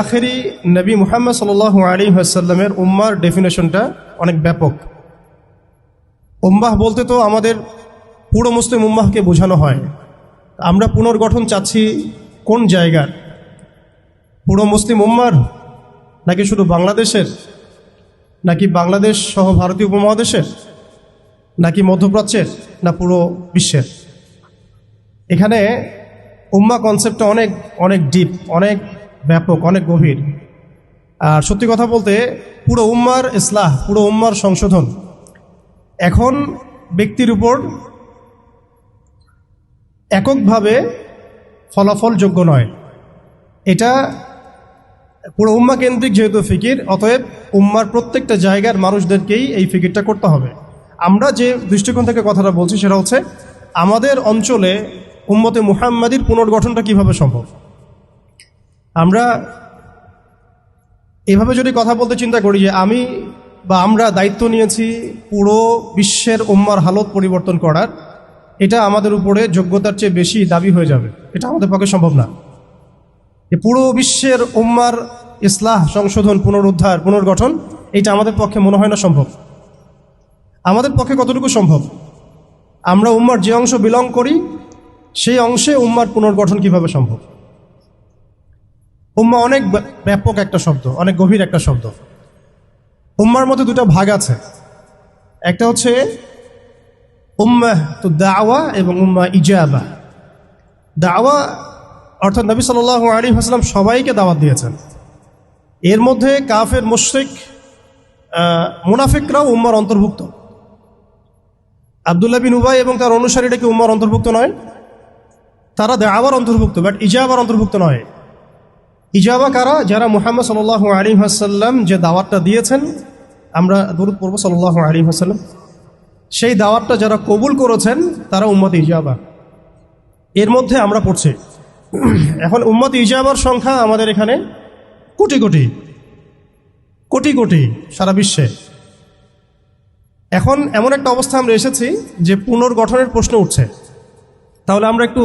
আখেরি নবী মুহাম্মদ সাল্লাল্লাহু আলাইহি ওয়াসাল্লামের উম্মার ডেফিনেশনটা অনেক ব্যাপক। উম্মাহ বলতে তো আমাদের পুরো মুসলিম উম্মাহকে বোঝানো হয়। আমরা পুনর্গঠন চাচ্ছি কোন জায়গার? পুরো মুসলিম উম্মার, নাকি শুধু বাংলাদেশের, নাকি বাংলাদেশ সহ ভারতীয় উপমহাদেশের, নাকি মধ্যপ্রাচ্যের, না পুরো বিশ্বের? এখানে উম্মাহ কনসেপ্টটা অনেক অনেক ডিপ, অনেক ব্যাপক, অনেক গভীর। আর সত্যি কথা বলতে পুরো উম্মার ইসলাহ, পুরো উম্মার সংশোধন এখন ব্যক্তির উপর এককভাবে ফলাফলযোগ্য নয়। এটা পুরো উম্মা কেন্দ্রিক যেহেতু ফিকির, অতএব উম্মার প্রত্যেকটা জায়গার মানুষদেরকেই এই ফিকিরটা করতে হবে। আমরা যে দৃষ্টিকোণ থেকে কথাটা বলছি সেটা হচ্ছে আমাদের অঞ্চলে উম্মতে মুহাম্মাদির পুনর্গঠনটা কিভাবে সম্ভব। আমরা এভাবে যদি কথা বলতে চিন্তা করি যে আমি বা আমরা দায়িত্ব নিয়েছি পুরো বিশ্বের উম্মার হালত পরিবর্তন করার, এটা আমাদের উপরে যোগ্যতার চেয়ে বেশি দাবি হয়ে যাবে। এটা আমাদের পক্ষে সম্ভব না। পুরো বিশ্বের উম্মার ইসলাহ, সংশোধন, পুনরুদ্ধার, পুনর্গঠন, এটা আমাদের পক্ষে মনে হয় না সম্ভব। আমাদের পক্ষে কতটুকু সম্ভব? আমরা উম্মার যে অংশ বিলং করি সেই অংশে উম্মার পুনর্গঠন কিভাবে সম্ভব। উম্মা অনেক ব্যাপক একটা শব্দ, অনেক গভীর একটা শব্দ। উম্মার মধ্যে দুটো ভাগ আছে, একটা হচ্ছে উম্মাহ তো দাওয়া এবং উম্মাহ ইজাবা। দাওয়া অর্থাৎ নবী সাল্লাল্লাহু আলাইহি ওয়াসাল্লাম সবাইকে দাওয়াত দিয়েছেন। এর মধ্যে কাফের, মুশরিক, মুনাফিকরাও উম্মার অন্তর্ভুক্ত। আব্দুল্লাহ বিন উবাই এবং তার অনুসারীরা কি উম্মার অন্তর্ভুক্ত নয়? তারা দাওয়ার অন্তর্ভুক্ত, বাট ইজাবার অন্তর্ভুক্ত নয়। ইজাবা কারা? যারা মুহাম্মদ সাল্লাল্লাহু আলাইহি ওয়াসাল্লাম যে দাওয়াতটা দিয়েছেন, আমরা দরুদ পড়ব সাল্লাল্লাহু আলাইহি ওয়াসাল্লাম, সেই দাওয়াতটা যারা কবুল করেছেন তারা উম্মত ইজাবা। এর মধ্যে আমরা পড়ছি। এখন উম্মত ইজাবার সংখ্যা আমাদের এখানে কোটি কোটি কোটি কোটি সারা বিশ্বে। এখন এমন একটা অবস্থা আমরা এসেছি যে পুনর্গঠনের প্রশ্ন উঠছে। তাহলে আমরা একটু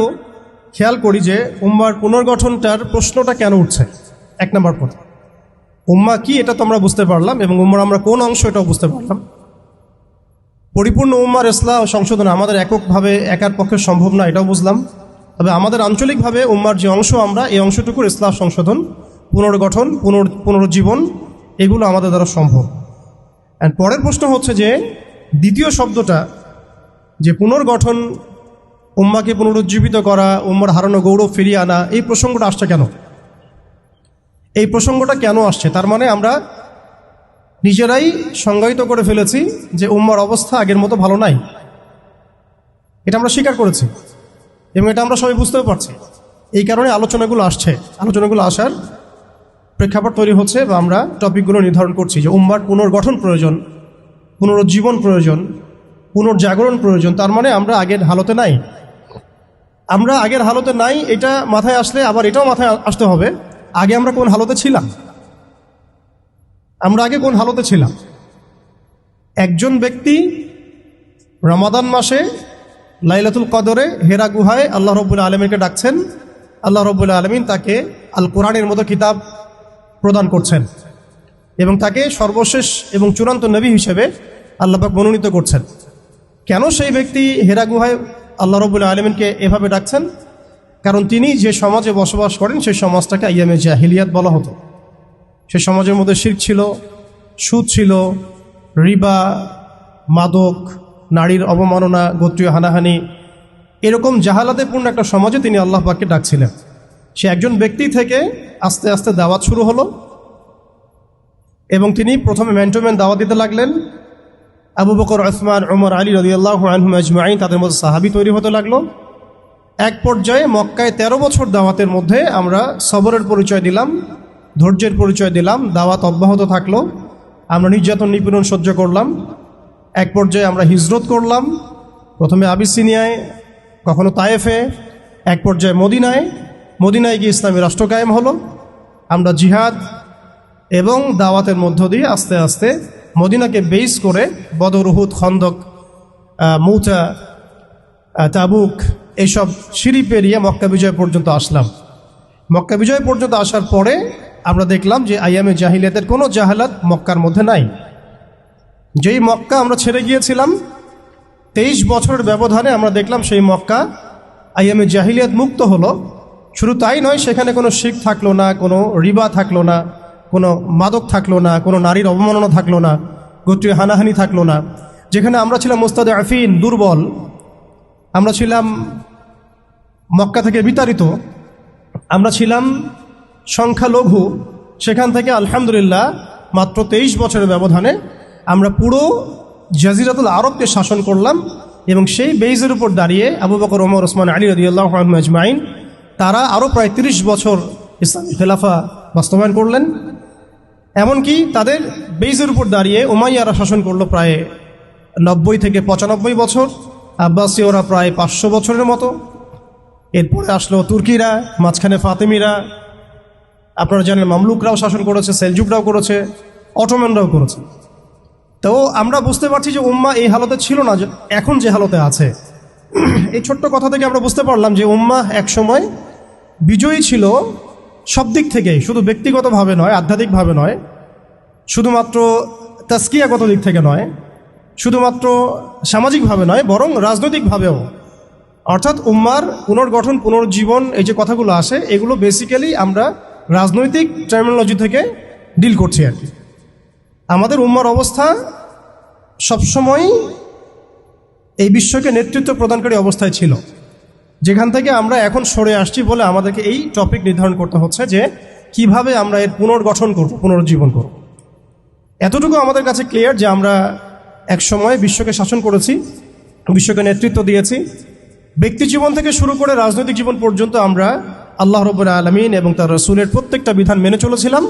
খেয়াল করি যে উম্মার পুনর্গঠনটার প্রশ্নটা কেন উঠছে। এক নম্বর পথ, উম্মা কি এটা তো আমরা বুঝতে পারলাম, এবং উম্মার আমরা কোন অংশ এটাও বুঝতে পারলাম। পরিপূর্ণ উম্মার ইসলাহ ও সংশোধন আমাদের এককভাবে একার পক্ষে সম্ভব না, এটাও বুঝলাম। তবে আমাদের আঞ্চলিকভাবে উম্মার যে অংশ, আমরা এই অংশটুকুর ইসলাহ, সংশোধন, পুনর্গঠন, পুনরুজ্জীবন, এগুলো আমাদের দ্বারা সম্ভব। অ্যান্ড পরের প্রশ্ন হচ্ছে যে দ্বিতীয় শব্দটা, যে পুনর্গঠন, উম্মাকে পুনরুজ্জীবিত করা, উম্মার হারানো গৌরব ফিরিয়ে আনা, এই প্রসঙ্গটা আসছে কেন? এই প্রসঙ্গটা কেন আসছে? তার মানে আমরা নিজেরাই সংজ্ঞায়িত করে ফেলেছি যে উম্মার অবস্থা আগের মতো ভালো নাই। এটা আমরা স্বীকার করেছি এবং এটা আমরা সবাই বুঝতেও পারছি। এই কারণে আলোচনাগুলো আসছে। আলোচনাগুলো আসার প্রেক্ষাপট তৈরি হচ্ছে বা আমরা টপিকগুলো নির্ধারণ করছি যে উম্মার পুনর্গঠন প্রয়োজন, পুনরুজ্জীবন প্রয়োজন, পুনর্জাগরণ প্রয়োজন। তার মানে আমরা আগের হালতে নাই। আমরা আগের হালতে নাই, এটা মাথায় আসলে আবার এটাও মাথায় আসতে হবে আগে আমরা কোন হালতে ছিলাম। আমরা আগে কোন হালতে ছিলাম? একজন ব্যক্তি রমাদান মাসে লাইলাতুল কদরে হেরা গুহায় আল্লাহ রাব্বুল আলামিনকে ডাকছেন। আল্লাহ রাব্বুল আলামিন তাকে আল কোরআনের মতো কিতাব প্রদান করছেন এবং তাকে সর্বশেষ এবং চূড়ান্ত নবী হিসেবে আল্লাহ পাক মনোনীত করছেন। কেন সেই ব্যক্তি হেরা গুহায় আল্লাহ রাব্বুল আলামিনকে এভাবে ডাকছেন? কারণ তিনি যে সমাজে বসবাস করেন সেই সমাজটাকে আইয়ামে জাহিলিয়াত বলা হতো। সেই সমাজের মধ্যে শিরক ছিল, সুদ ছিল, রিবা, মাদক, নারীর অবমাননা, গোত্রীয় হানাহানি, এরকম জাহালাতে পূর্ণ একটা সমাজে তিনি আল্লাহ পাককে ডাকছিলেন। সে একজন ব্যক্তি থেকে আস্তে আস্তে দাওয়াত শুরু হলো এবং তিনি প্রথমে ম্যান টু ম্যান দাওয়াত দিতে লাগলেন। আবু বকর, উসমান, ওমর, আলী রাদিয়াল্লাহু আনহুম আজমাইন, তাদের মধ্যে সাহাবী তৈরি হতে লাগলো। এক পর্যায়ে মক্কায় 13 বছর দাওয়াতের মধ্যে আমরা সবরের পরিচয় দিলাম, ধৈর্যের পরিচয় দিলাম। দাওয়াত অব্যাহত থাকলো, আমরা নির্যাতন, নিপীড়ন সহ্য করলাম। এক পর্যায়ে আমরা হিজরত করলাম, প্রথমে আবিসিনিয়ায়, কখনো তায়েফে, এক পর্যায়ে মদিনায় গিয়ে ইসলামী রাষ্ট্র কায়েম হলো। আমরা জিহাদ এবং দাওয়াতের মধ্য দিয়ে আস্তে আস্তে মদিনাকে বেস করে বদর, উহুদ, খন্দক, মৌতা, তাবুক, এইসব সিঁড়ি পেরিয়ে মক্কা বিজয় পর্যন্ত আসলাম। মক্কা বিজয় পর্যন্ত আসার পরে আমরা দেখলাম যে আইয়ামে জাহিলিয়াতের কোনো জাহালাত মক্কার মধ্যে নাই। যেই মক্কা আমরা ছেড়ে গিয়েছিলাম 23 বছরের ব্যবধানে আমরা দেখলাম সেই মক্কা আইয়ামে জাহিলিয়াত মুক্ত হলো। শুধু তাই নয়, সেখানে কোনো শিরক থাকলো না, কোনো রিবা থাকলো না, কোনো মাদক থাকলো না, কোনো নারীর অবমাননা থাকলো না, গোত্রীয় হানাহানি থাকলো না। যেখানে আমরা ছিলাম মুস্তাদআফিন, দুর্বল, আমরা ছিলাম মক্কা থেকে বিতাড়িত, আমরা ছিলাম সংখ্যালঘু, সেখান থেকে আলহামদুলিল্লাহ মাত্র 23 বছরের ব্যবধানে আমরা পুরো জাজিরাতুল আরবকে শাসন করলাম। এবং সেই বেইজের উপর দাঁড়িয়ে আবু বকর, ওমর, ওসমান, আলী রাদিয়াল্লাহু আনহুম আজমাইন তারা আরও প্রায় 30 বছর ইসলামী খেলাফা বাস্তবায়ন করলেন। এমনকি তাদের বেইজের উপর দাঁড়িয়ে উমাইয়ারা শাসন করলো প্রায় 90 থেকে 95 বছর, আব্বাসীয়রা প্রায় 500 বছরের মতো। এরপরে আসলো তুর্কিরা, মাঝখানে ফাতেমিরা, আপনারা জানেন মামলুকরাও শাসন করেছে, সেলজুকরাও করেছে, অটোম্যানরাও করেছে। তো আমরা বুঝতে পারছি যে উম্মাহ এই হালতে ছিল না এখন যে হালতে আছে। এই ছোট্ট কথা থেকে আমরা বুঝতে পারলাম যে উম্মাহ একসময় বিজয়ী ছিল সব দিক থেকেই, শুধু ব্যক্তিগতভাবে নয়, আধ্যাত্মিকভাবে নয়, শুধুমাত্র তাজকিয়াগত দিক থেকে নয়, শুধুমাত্র সামাজিকভাবে নয়, বরং রাজনৈতিকভাবেও। অর্থাৎ উম্মার পুনর্গঠন, পুনর্জীবন, এই যে কথাগুলো আসে, এগুলো বেসিক্যালি আমরা রাজনৈতিক টার্মিনোলজি থেকে ডিল করছি আর কি। আমাদের উম্মার অবস্থা সবসময় এই বিশ্বকে নেতৃত্ব প্রদানকারী অবস্থায় ছিল, যেখান থেকে আমরা এখন সরে আসছি বলে আমাদেরকে এই টপিক নির্ধারণ করতে হচ্ছে যে কিভাবে আমরা এর পুনর্গঠন করব, পুনর্জীবন করব। এতটুকু আমাদের কাছে ক্লিয়ার যে আমরা এক সময় বিশ্বকে শাসন করেছি, বিশ্বকে নেতৃত্ব দিয়েছি। ব্যক্তি জীবন থেকে শুরু করে রাজনৈতিক জীবন পর্যন্ত আমরা আল্লাহ রাব্বুল আলামিন এবং তার রাসূলের প্রত্যেকটা বিধান মেনে চলেছিলাম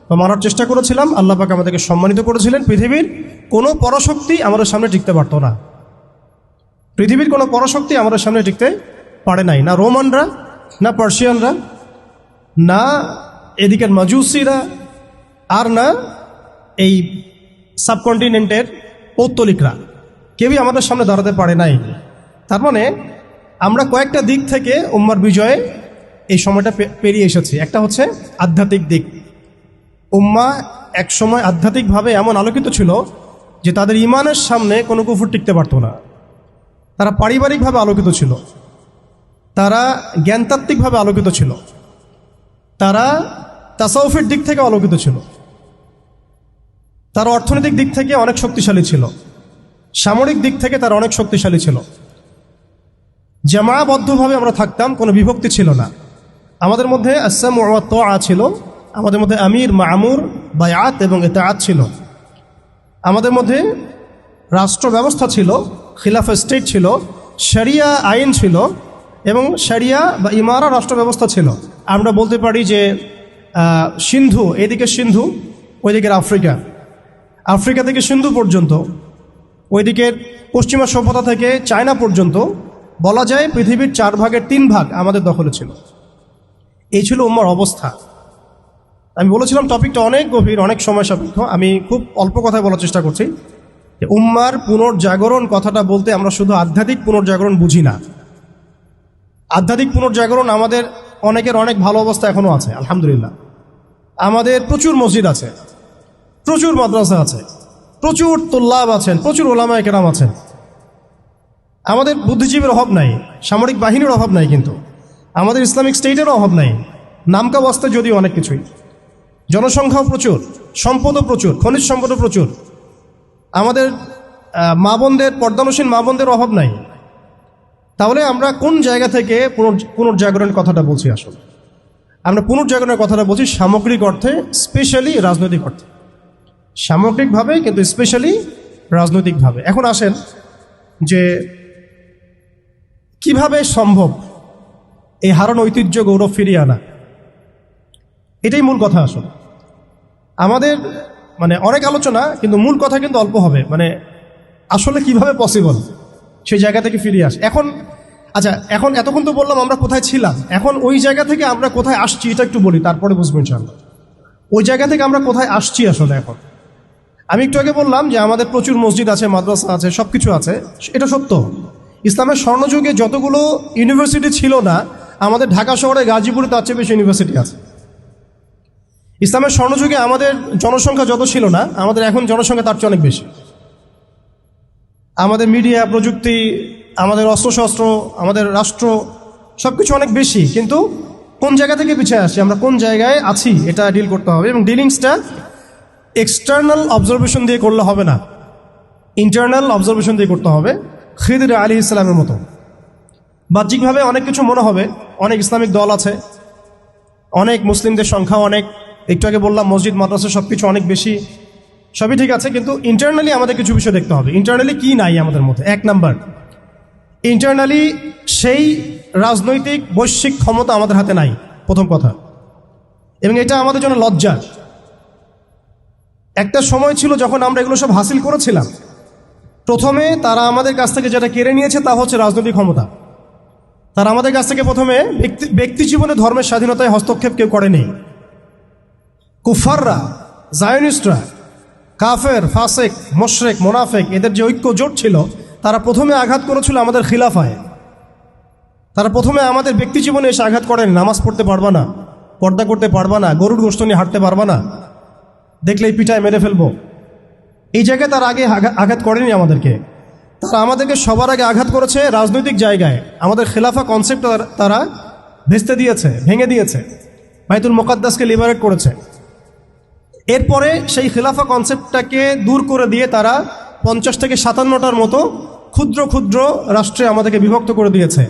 বা মানার চেষ্টা করেছিলাম। আল্লাহ পাক আমাদেরকে সম্মানিত করেছিলেন। পৃথিবীর কোনো পরাশক্তি আমাদের সামনে টিকতে পারত না, পৃথিবীর কোনো পরাশক্তি আমাদের সামনে টিকতে পারে নাই, না রোমানরা, না পার্সিয়ানরা, না এদিকের মাজুসিরা, আর না এই সাবকন্টিনেন্টের পৌত্তলিকরা, কেউই আমাদের সামনে দাঁড়াতে পারে নাই। তার মানে আমরা কয়েকটা দিক থেকে উম্মার বিজয়ে এই সময়টা পেরিয়ে এসেছি। একটা হচ্ছে আধ্যাত্মিক দিক। উম্মা এক সময় আধ্যাত্মিকভাবে এমন আলোকিত ছিল যে তাদের ইমানের সামনে কোনো কুফর টিকতে পারত না। তারা পারিবারিকভাবে আলোকিত ছিল, তারা জ্ঞানতাত্ত্বিকভাবে আলোকিত ছিল, তারা তাসাউফের দিক থেকে আলোকিত ছিল, তারা অর্থনৈতিক দিক থেকে অনেক শক্তিশালী ছিল, সামরিক দিক থেকে তারা অনেক শক্তিশালী ছিল। জামাবদ্ধভাবে আমরা থাকতাম, কোনো বিভক্তি ছিল না। আমাদের মধ্যে আসসামু ওয়া তাআ ছিল, আমাদের মধ্যে আমির, মামুর, বায়াত এবং ইতাআত ছিল। আমাদের মধ্যে রাষ্ট্র ব্যবস্থা ছিল, খিলাফা স্টেট ছিল, শরিয়া আইন ছিল এবং শরিয়া বা ইমারা রাষ্ট্র ব্যবস্থা ছিল। আমরা বলতে পারি যে সিন্ধু, এদিকে সিন্ধু, ওইদিকের আফ্রিকা, আফ্রিকা থেকে সিন্ধু পর্যন্ত, ওইদিকের পশ্চিমা সভ্যতা থেকে চায়না পর্যন্ত, বলা যায় পৃথিবীর 4 ভাগের 3 ভাগ আমাদের দখলে ছিল। এই ছিল উম্মার অবস্থা। আমি বলেছিলাম টপিকটা অনেক গভীর, অনেক সময় সাপেক্ষ। আমি খুব অল্প কথায় বলার চেষ্টা করছি যে উম্মার পুনর্জাগরণ কথাটা বলতে আমরা শুধু আধ্যাত্মিক পুনর্জাগরণ বুঝি না। আধ্যাত্মিক পুনর্জাগরণ আমাদের অনেকের অনেক ভালো অবস্থা এখনও আছে, আলহামদুলিল্লাহ। আমাদের প্রচুর মসজিদ আছে, প্রচুর মাদ্রাসা আছে, প্রচুর তুল্লাব আছেন, প্রচুর ওলামায়ে কেরাম আছেন। আমাদের বুদ্ধিজীবীর অভাব নাই, সামরিক বাহিনীর অভাব নাই, কিন্তু আমাদের ইসলামিক স্টেটেরও অভাব নাই। নামকা বাস্তে যদিও অনেক কিছুই, জনসংখ্যাও প্রচুর, সম্পদও প্রচুর, খনিজ সম্পদও প্রচুর। আমাদের মা বোনদের, পর্দানসীন মা বোনদের অভাব নাই। তাহলে আমরা কোন জায়গা থেকে পুনর্জাগরণের কথাটা বলছি? আসলে আমরা পুনর্জাগরণের কথাটা বলছি সামগ্রিক অর্থে, স্পেশালি রাজনৈতিক অর্থে, সামগ্রিকভাবে কিন্তু স্পেশালি রাজনৈতিকভাবে। এখন আসেন যে কিভাবে সম্ভব এই হারানো ঐতিহ্য, গৌরব ফিরিয়ে আনা। এটাই মূল কথা। আসলে আমাদের অনেক আলোচনা, কিন্তু মূল কথা কিন্তু অল্প হবে। আসলে কিভাবে পসিবল সেই জায়গা থেকে ফিরিয়ে আসে। এখন এতক্ষণ তো বললাম আমরা কোথায় ছিলাম, এখন ওই জায়গা থেকে আমরা কোথায় আসছি এটা একটু বলি, তারপরে বুঝবো ইনশাআল্লাহ। ওই জায়গা থেকে আমরা কোথায় আসছি আসলে। এখন আমি একটু আগে বললাম যে আমাদের প্রচুর মসজিদ আছে, মাদ্রাসা আছে, সব কিছু আছে, এটা সত্য। ইসলামের স্বর্ণযুগে যতগুলো ইউনিভার্সিটি ছিল না, আমাদের ঢাকা শহরে, গাজীপুরে তার চেয়ে বেশি ইউনিভার্সিটি আছে। ইসলামের স্বর্ণযুগে আমাদের জনসংখ্যা যত ছিল না, আমাদের এখন জনসংখ্যা তার চেয়ে অনেক বেশি। আমাদের মিডিয়া, প্রযুক্তি, আমাদের অস্ত্রশস্ত্র, আমাদের রাষ্ট্র সবকিছু অনেক বেশি, কিন্তু কোন জায়গা থেকে পিছিয়ে আসছি, আমরা কোন জায়গায় আছি, এটা ডিল করতে হবে। এবং ডিলিংসটা এক্সটার্নাল অবজারভেশন দিয়ে করলে হবে না, ইন্টারনাল অবজারভেশন দিয়ে করতে হবে। খিদির আলাইহিস সালামের মতো বাহ্যিকভাবে অনেক কিছু মনে হবে, অনেক ইসলামিক দল আছে, অনেক মুসলিমদের সংখ্যা অনেক, একটু আগে বললাম মসজিদ মাদ্রাসা সবকিছু অনেক বেশি, সবই ঠিক আছে, কিন্তু ইন্টারনালি আমাদের কিছু বিষয় দেখতে হবে। ইন্টারনালি কি নাই আমাদের মধ্যে? এক নাম্বার, ইন্টারনালি সেই রাজনৈতিক বৈশ্বিক ক্ষমতা আমাদের হাতে নাই, প্রথম কথা। এবং এটা আমাদের জন্য লজ্জা। একটা সময় ছিল যখন আমরা এগুলো সব হাসিল করেছিলাম, প্রথমে তারা আমাদের কাছ থেকে যেটা কেড়ে নিয়েছে তা হচ্ছে রাজনৈতিক ক্ষমতা। তারা আমাদের কাছ থেকে প্রথমে ব্যক্তি জীবনে ধর্মের স্বাধীনতায় হস্তক্ষেপ কেউ করেনি। কুফাররা, জায়নিস্টরা, কাফের, ফাসেক, মোশরেক, মোনাফেক, এদের যে ঐক্য জোট ছিল, তারা প্রথমে আঘাত করেছিল আমাদের খিলাফায়। তারা প্রথমে আমাদের ব্যক্তি জীবনে এসে আঘাত করেন, নামাজ পড়তে পারবা না, পর্দা করতে পারবা না, গরুর গোশত নিয়ে হাঁটতে পারবা না, দেখলেই পিঠায় মেরে ফেলবো, এই জায়গায় তারা আগে আঘাত করেনি আমাদেরকে। তারা আমাদেরকে সবার আগে আঘাত করেছে রাজনৈতিক জায়গায়। আমাদের খেলাফা কনসেপ্ট তারা ভেস্তে দিয়েছে, ভেঙে দিয়েছে, বাইতুল মুকাদ্দাসকে লিবারেট করেছে। এরপরে সেই খেলাফা কনসেপ্টটাকে দূর করে দিয়ে তারা 50 থেকে 57টার মতো ক্ষুদ্র ক্ষুদ্র রাষ্ট্রে আমাদেরকে বিভক্ত করে দিয়েছে।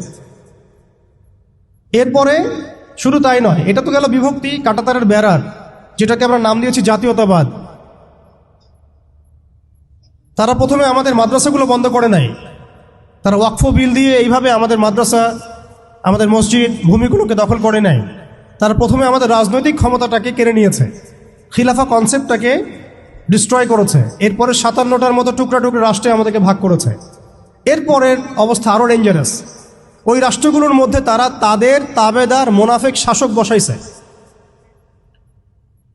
এরপরে শুধু তাই নয়, এটা তো গেল বিভক্তি, কাঁটাতারের বেড়ার, যেটাকে আমরা নাম দিয়েছি জাতীয়তাবাদ। তারা প্রথমে আমাদের মাদ্রাসাগুলো বন্ধ করে নাই, তারা ওয়াকফ বিল দিয়ে এইভাবে আমাদের মাদ্রাসা, আমাদের মসজিদ, ভূমিগুলোকে দখল করে নাই। তারা প্রথমে আমাদের রাজনৈতিক ক্ষমতাটাকে কেড়ে নিয়েছে, খিলাফা কনসেপ্টটাকে ডিস্ট্রয় করেছে। এরপরে 57টার মতো টুকরা টুকরা রাষ্ট্রে আমাদেরকে ভাগ করেছে। এরপরের অবস্থা আরও ডেঞ্জারাস। ওই রাষ্ট্রগুলোর মধ্যে তারা তাদের তাবেদার মোনাফেক শাসক বসাইছে।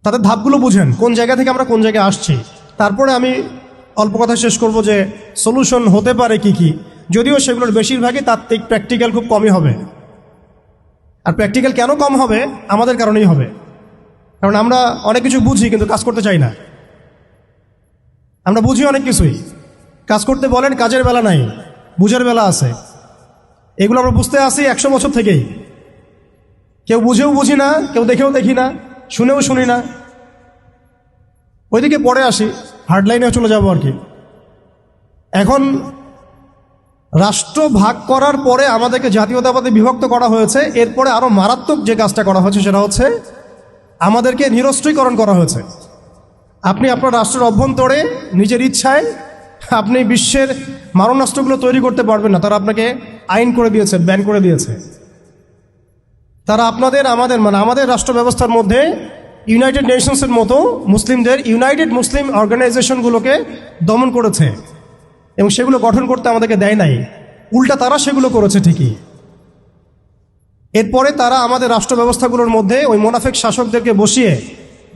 তাদের ধাপগুলো বুঝেন, কোন জায়গা থেকে আমরা কোন জায়গায় আসছি। তারপরে আমি অল্প কথা শেষ করব যে সলিউশন হতে পারে কি কি, যদিও সেগুলোর বেশিরভাগই তাত্ত্বিক, প্র্যাকটিক্যাল খুব কমই হবে। আর প্র্যাকটিক্যাল কেন কম হবে? আমাদের কারণেই হবে, কারণ আমরা অনেক কিছু বুঝি কিন্তু কাজ করতে চাই না। আমরা বুঝি অনেক কিছুই, কাজ করতে বলেন কাজের বেলা নাই, বুঝার বেলা আছে। এগুলো আমরা বুঝতে আসি 100 বছর থেকেই, কেউ বুঝেও বুঝি না, কেউ দেখেও দেখি না, শুনেও শুনি না। ওইদিকে পরে আসি, হার্ডলাইনে চলে যাবো আর কি। এখন রাষ্ট্র ভাগ করার পরে আমাদেরকে জাতীয়তাবাদে বিভক্ত করা হয়েছে। এরপরে আরও মারাত্মক যে কাজটা করা হয়েছে সেটা হচ্ছে আমাদেরকে নিরস্ত্রীকরণ করা হয়েছে। আপনি আপনার রাষ্ট্রের অভ্যন্তরে নিজের ইচ্ছায় আপনি বিশ্বের মারণাস্ত্রগুলো তৈরি করতে পারবেন না। তারা আপনাকে আইন করে দিয়েছে, ব্যান করে দিয়েছে। তারা আমাদের রাষ্ট্র ব্যবস্থার মধ্যে ইউনাইটেড নেশনসের মতো মুসলিমদের ইউনাইটেড মুসলিম অর্গানাইজেশনগুলোকে দমন করেছে এবং সেগুলো গঠন করতে আমাদেরকে দেয় নাই, উল্টা তারা সেগুলো করেছে ঠিকই। এরপরে তারা আমাদের রাষ্ট্র ব্যবস্থাগুলোর মধ্যে ওই মোনাফেক শাসকদেরকে বসিয়ে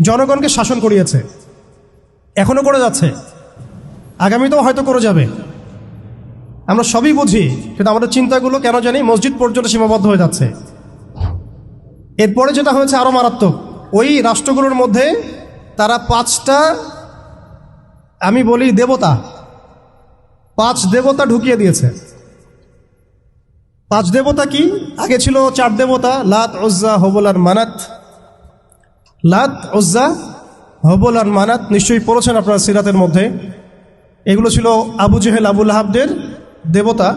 জনগণকে শাসন করিয়েছে। এখনও করে যাচ্ছে, আগামীতেও হয়তো করে যাবে। আমরা সবই বুঝি, কিন্তু আমাদের চিন্তাগুলো কেন জানি মসজিদ পর্যন্ত সীমাবদ্ধ হয়ে যাচ্ছে। এরপরে যেটা হয়েছে আরও মারাত্মক, ওই রাষ্ট্রগুলোর মধ্যে তারা 5টা, আমি বলি দেবতা, 5 দেবতা ঢুকিয়ে দিয়েছে। 5 দেবতা কি? আগে ছিল 4 দেবতা, লাত, উজ্জা, হবল আর মানাত। লাত, উজ্জা, হবল আর মানাত নিশ্চয়ই পড়েছেন আপনারা সিরাতের মধ্যে। এগুলো ছিল আবু জেহেল, আবু লাহাবদের দেবতা।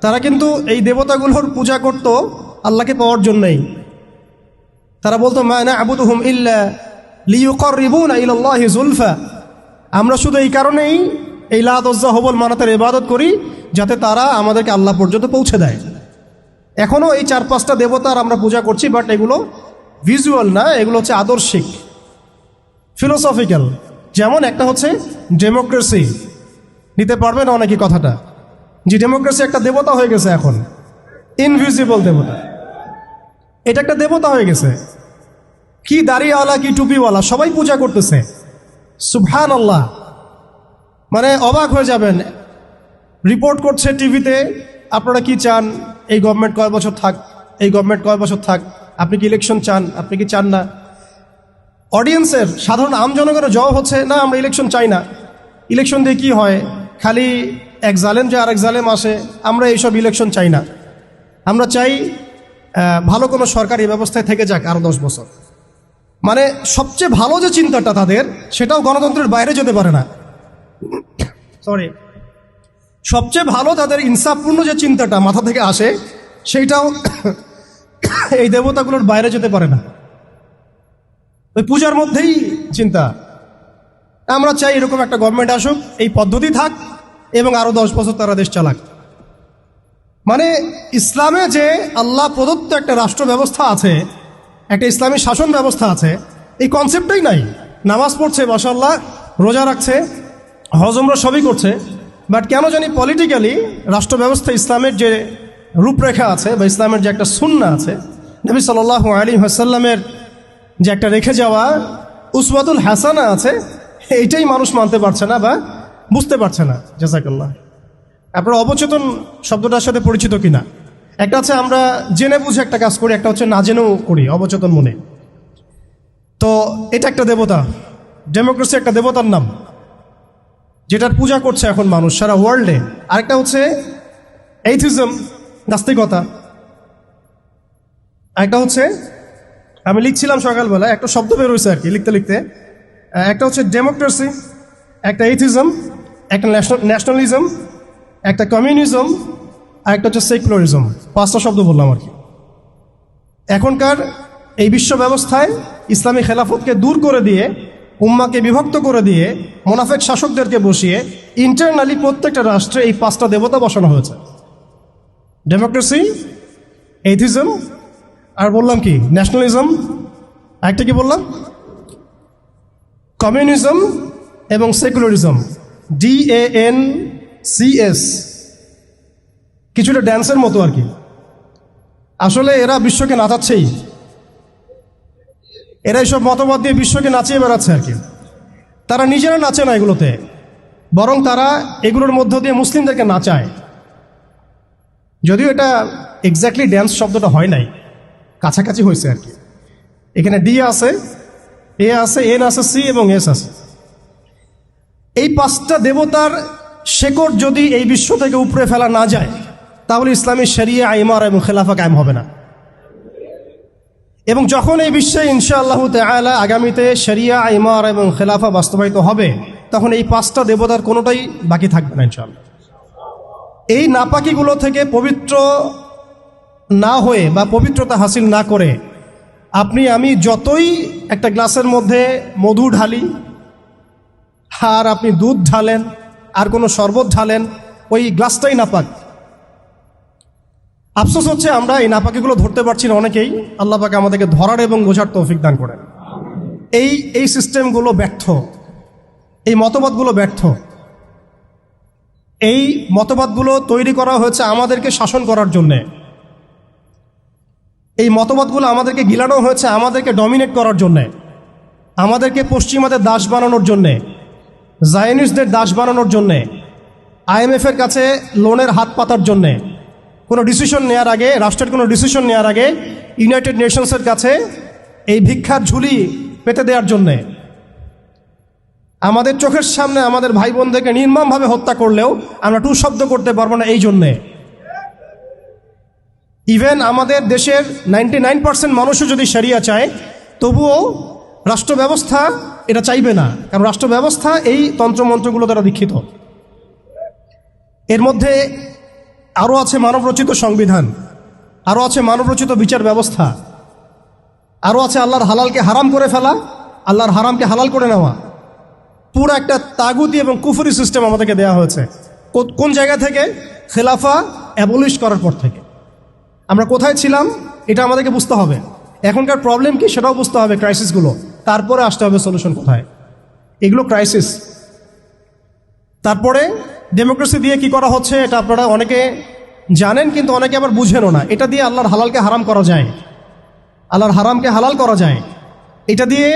তারা কিন্তু এই দেবতাগুলোর পূজা করত আল্লাহকে পাওয়ার জন্যই। তারা বলতো মা না'বুদুহুম ইল্লা লিয়ুকাররিবুনা ইলাল্লাহি যুলফা, আমরা শুধু এই কারণেই এই লাত, উজ্জা, হবল, মানাতের ইবাদত করি যাতে তারা আমাদেরকে আল্লাহ পর্যন্ত পৌঁছে দেয়। এখনও এই 4-5টা দেবতার আমরা পূজা করছি, বাট এগুলো ভিজুয়াল না, এগুলো হচ্ছে আদর্শিক, ফিলোসফিক্যাল। যেমন একটা হচ্ছে ডেমোক্রেসি, নিতে পারবেন অনেকে কথাটা, যে ডেমোক্রেসি একটা দেবতা হয়ে গেছে এখন, ইনভিজিবল দেবতা। এটা একটা দেবতা হয়ে গেছে, কি দাড়িওয়ালা কি টুপিওয়ালা সবাই পূজা করতেছে। সুবহানাল্লাহ, মানে অবাক হয়ে যাবেন। রিপোর্ট করছে টিভিতে, আপনারা কি চান, এই গভর্নমেন্ট কয় বছর থাক, এই গভর্নমেন্ট কয় বছর থাক, আপনি কি ইলেকশন চান, আপনি কি চান না। অডিয়েন্সের সাধারণ আমজনগণের জবাব হচ্ছে, না আমরা ইলেকশন চাই না, ইলেকশন দিয়ে কি হয়, খালি এক জালেম যে আরেক জালেম আসে, আমরা এইসব ইলেকশন চাই না, আমরা চাই ভালো কোনো সরকারি ব্যবস্থায় থেকে যাক আরও 10 বছর। মানে সবচেয়ে ভালো যে চিন্তাটা তাদের, সেটাও গণতন্ত্রের বাইরে যেতে পারে না। সরি, সবচেয়ে ভালো তাদের ইনসাফপূর্ণ যে চিন্তাটা মাথা থেকে আসে, সেইটাও এই দেবতাগুলোর বাইরে যেতে পারে না। ওই পূজার মধ্যেই চিন্তা, আমরা চাই এরকম একটা গভর্নমেন্ট আসুক, এই পদ্ধতি থাক এবং আরও 10 বছর তারা দেশ চালাক। মানে ইসলামে যে আল্লাহ প্রদত্ত একটা রাষ্ট্র ব্যবস্থা আছে, একটা ইসলামী শাসন ব্যবস্থা আছে, এই কনসেপ্টটাই নাই। নামাজ পড়ছে মাশাআল্লাহ, রোজা রাখছে, হজ উমরা সবই করছে, বাট কেন জানি পলিটিক্যালি রাষ্ট্র ব্যবস্থা ইসলামের যে রূপরেখা আছে বা ইসলামের যে একটা সুন্নাহ আছে, নবী সাল্লাল্লাহু আলাইহি ওয়াসাল্লামের যে একটা রেখে যাওয়া উসওয়াতুল হাসানা আছে, এইটাই মানুষ মানতে পারছে না বা বুঝতে পারছে না। জাযাকাল্লাহ। আপনারা অবচেতন শব্দটার সাথে পরিচিত কিনা? একটা হচ্ছে আমরা জেনে বুঝে একটা কাজ করি, একটা হচ্ছে না জেনেও করি অবচেতন মনে। তো এটা একটা দেবতা, ডেমোক্রেসি একটা দেবতার নাম, যেটার পূজা করছে এখন মানুষ সারা ওয়ার্ল্ডে। আরেকটা হচ্ছে এইথিজম, নাস্তিকতা। আরেকটা হচ্ছে, আমি লিখছিলাম সকালবেলা, একটা শব্দ বের হয়েছে আর কি লিখতে লিখতে, একটা হচ্ছে ডেমোক্রেসি, একটা এইথিজম, একটা ন্যাশনালিজম, একটা কমিউনিজম, আর একটা হচ্ছে সেকুলারিজম। 5টা শব্দ বললাম আর কি। এখনকার এই বিশ্ব ব্যবস্থায় ইসলামী খেলাফতকে দূর করে দিয়ে, উম্মাকে বিভক্ত করে দিয়ে, মুনাফেক শাসকদেরকে বসিয়ে ইন্টারনালি প্রত্যেকটা রাষ্ট্রে এই 5টা দেবতা বসানো হয়েছে। ডেমোক্রেসি, এইথিজম, আর বললাম কি ন্যাশনালিজম, একটা কি বললাম, কমিউনিজম এবং সেকুলারিজম, DANCS, কিছুটা ড্যান্সের মতো আর কি। আসলে এরা বিশ্বকে নাচাচ্ছেই, এরা এইসব মতবাদ দিয়ে বিশ্বকে নাচিয়ে বেড়াচ্ছে আর কি। তারা নিজেরা নাচে না এগুলোতে, বরং তারা এগুলোর মধ্য দিয়ে মুসলিমদেরকে নাচায়। যদিও এটা এক্স্যাক্টলি ড্যান্স শব্দটা হয় নাই, কাছাকাছি হয়েছে আর কি। এখানে D আছে, A আছে, N আছে, C এবং S আছে। এই 5টা দেবতার শেকড় যদি এই বিশ্ব থেকে উপরে ফেলা না যায়, তাহলে ইসলামী শরিয়া, ইমারা এবং খেলাফা কায়েম হবে না। এবং যখন এই বিশ্বে ইনশাআল্লাহ তাআলা আগামীতে শরিয়া, ইমারা এবং খেলাফা বাস্তবায়িত হবে, তখন এই 5টা দেবতার কোনোটাই বাকি থাকবে না ইনশাআল্লাহ। এই নাপাকিগুলো থেকে পবিত্র না হয়ে বা পবিত্রতা হাসিল না করে আপনি আমি যতই একটা গ্লাসের মধ্যে মধু ঢালি, আর আপনি দুধ ঢালেন, আর কোনো শরবত ঢালেন, ওই গ্লাসটাই নাপাক। আফসোস হচ্ছে আমরা এই নাপাকিগুলো ধরতে পারছি না অনেকেই। আল্লাহ পাক আমাদেরকে ধরার এবং বোঝার তৌফিক দান করেন। এই সিস্টেমগুলো ব্যর্থ, এই মতবাদগুলো ব্যর্থ। এই মতবাদগুলো তৈরি করা হয়েছে আমাদেরকে শাসন করার জন্যে। এই মতবাদগুলো আমাদেরকে গিলানো হয়েছে আমাদেরকে ডমিনেট করার জন্যে, আমাদেরকে পশ্চিমাদের দাস বানানোর জন্যে, জায়নিস্টদের দাস বানানোর জন্যে, IMF-এর কাছে লোনের হাত পাতার জন্যে, কোনো ডিসিশন নেওয়ার আগে, রাষ্ট্রের কোনো ডিসিশন নেওয়ার আগে ইউনাইটেড নেশনসের কাছে এই ভিক্ষার ঝুলি পেতে দেওয়ার জন্যে, আমাদের চোখের সামনে আমাদের ভাই বোনদেরকে নির্মমভাবে হত্যা করলেও আমরা টু শব্দ করতে পারবো না এই জন্যে। ইভেন আমাদের দেশের 99% মানুষও যদি শরিয়া চায়, তবুও রাষ্ট্র ব্যবস্থা এটা চাইবে না, কারণ রাষ্ট্র ব্যবস্থা এই তন্ত্রমন্ত্রগুলো দ্বারা দীক্ষিত। এর মধ্যে আরও আছে মানবরচিত সংবিধান, আরও আছে মানবরচিত বিচার ব্যবস্থা, আরও আছে আল্লাহর হালালকে হারাম করে ফেলা, আল্লাহর হারামকে হালাল করে নেওয়া। পুরো একটা তাগুতি এবং কুফরি সিস্টেম আমাদেরকে দেওয়া হয়েছে। কোন জায়গা থেকে? খেলাফা অ্যাবলিশ করার পর থেকে। আমরা কোথায় ছিলাম এটা আমাদেরকে বুঝতে হবে। এখনকার প্রবলেম কি সেটাও বুঝতে হবে, ক্রাইসিসগুলো, তারপরে আসতে হবে সলিউশন কোথায়। এগুলো ক্রাইসিস। তারপরে ডেমোক্রেসি দিয়ে কি করা হচ্ছে এটা আপনারা অনেকে জানেন, কিন্তু অনেকে আবার বুঝেনও না। এটা দিয়ে আল্লাহর হালালকে হারাম করা যায়, আল্লাহর হারামকে হালাল করা যায়। এটা দিয়ে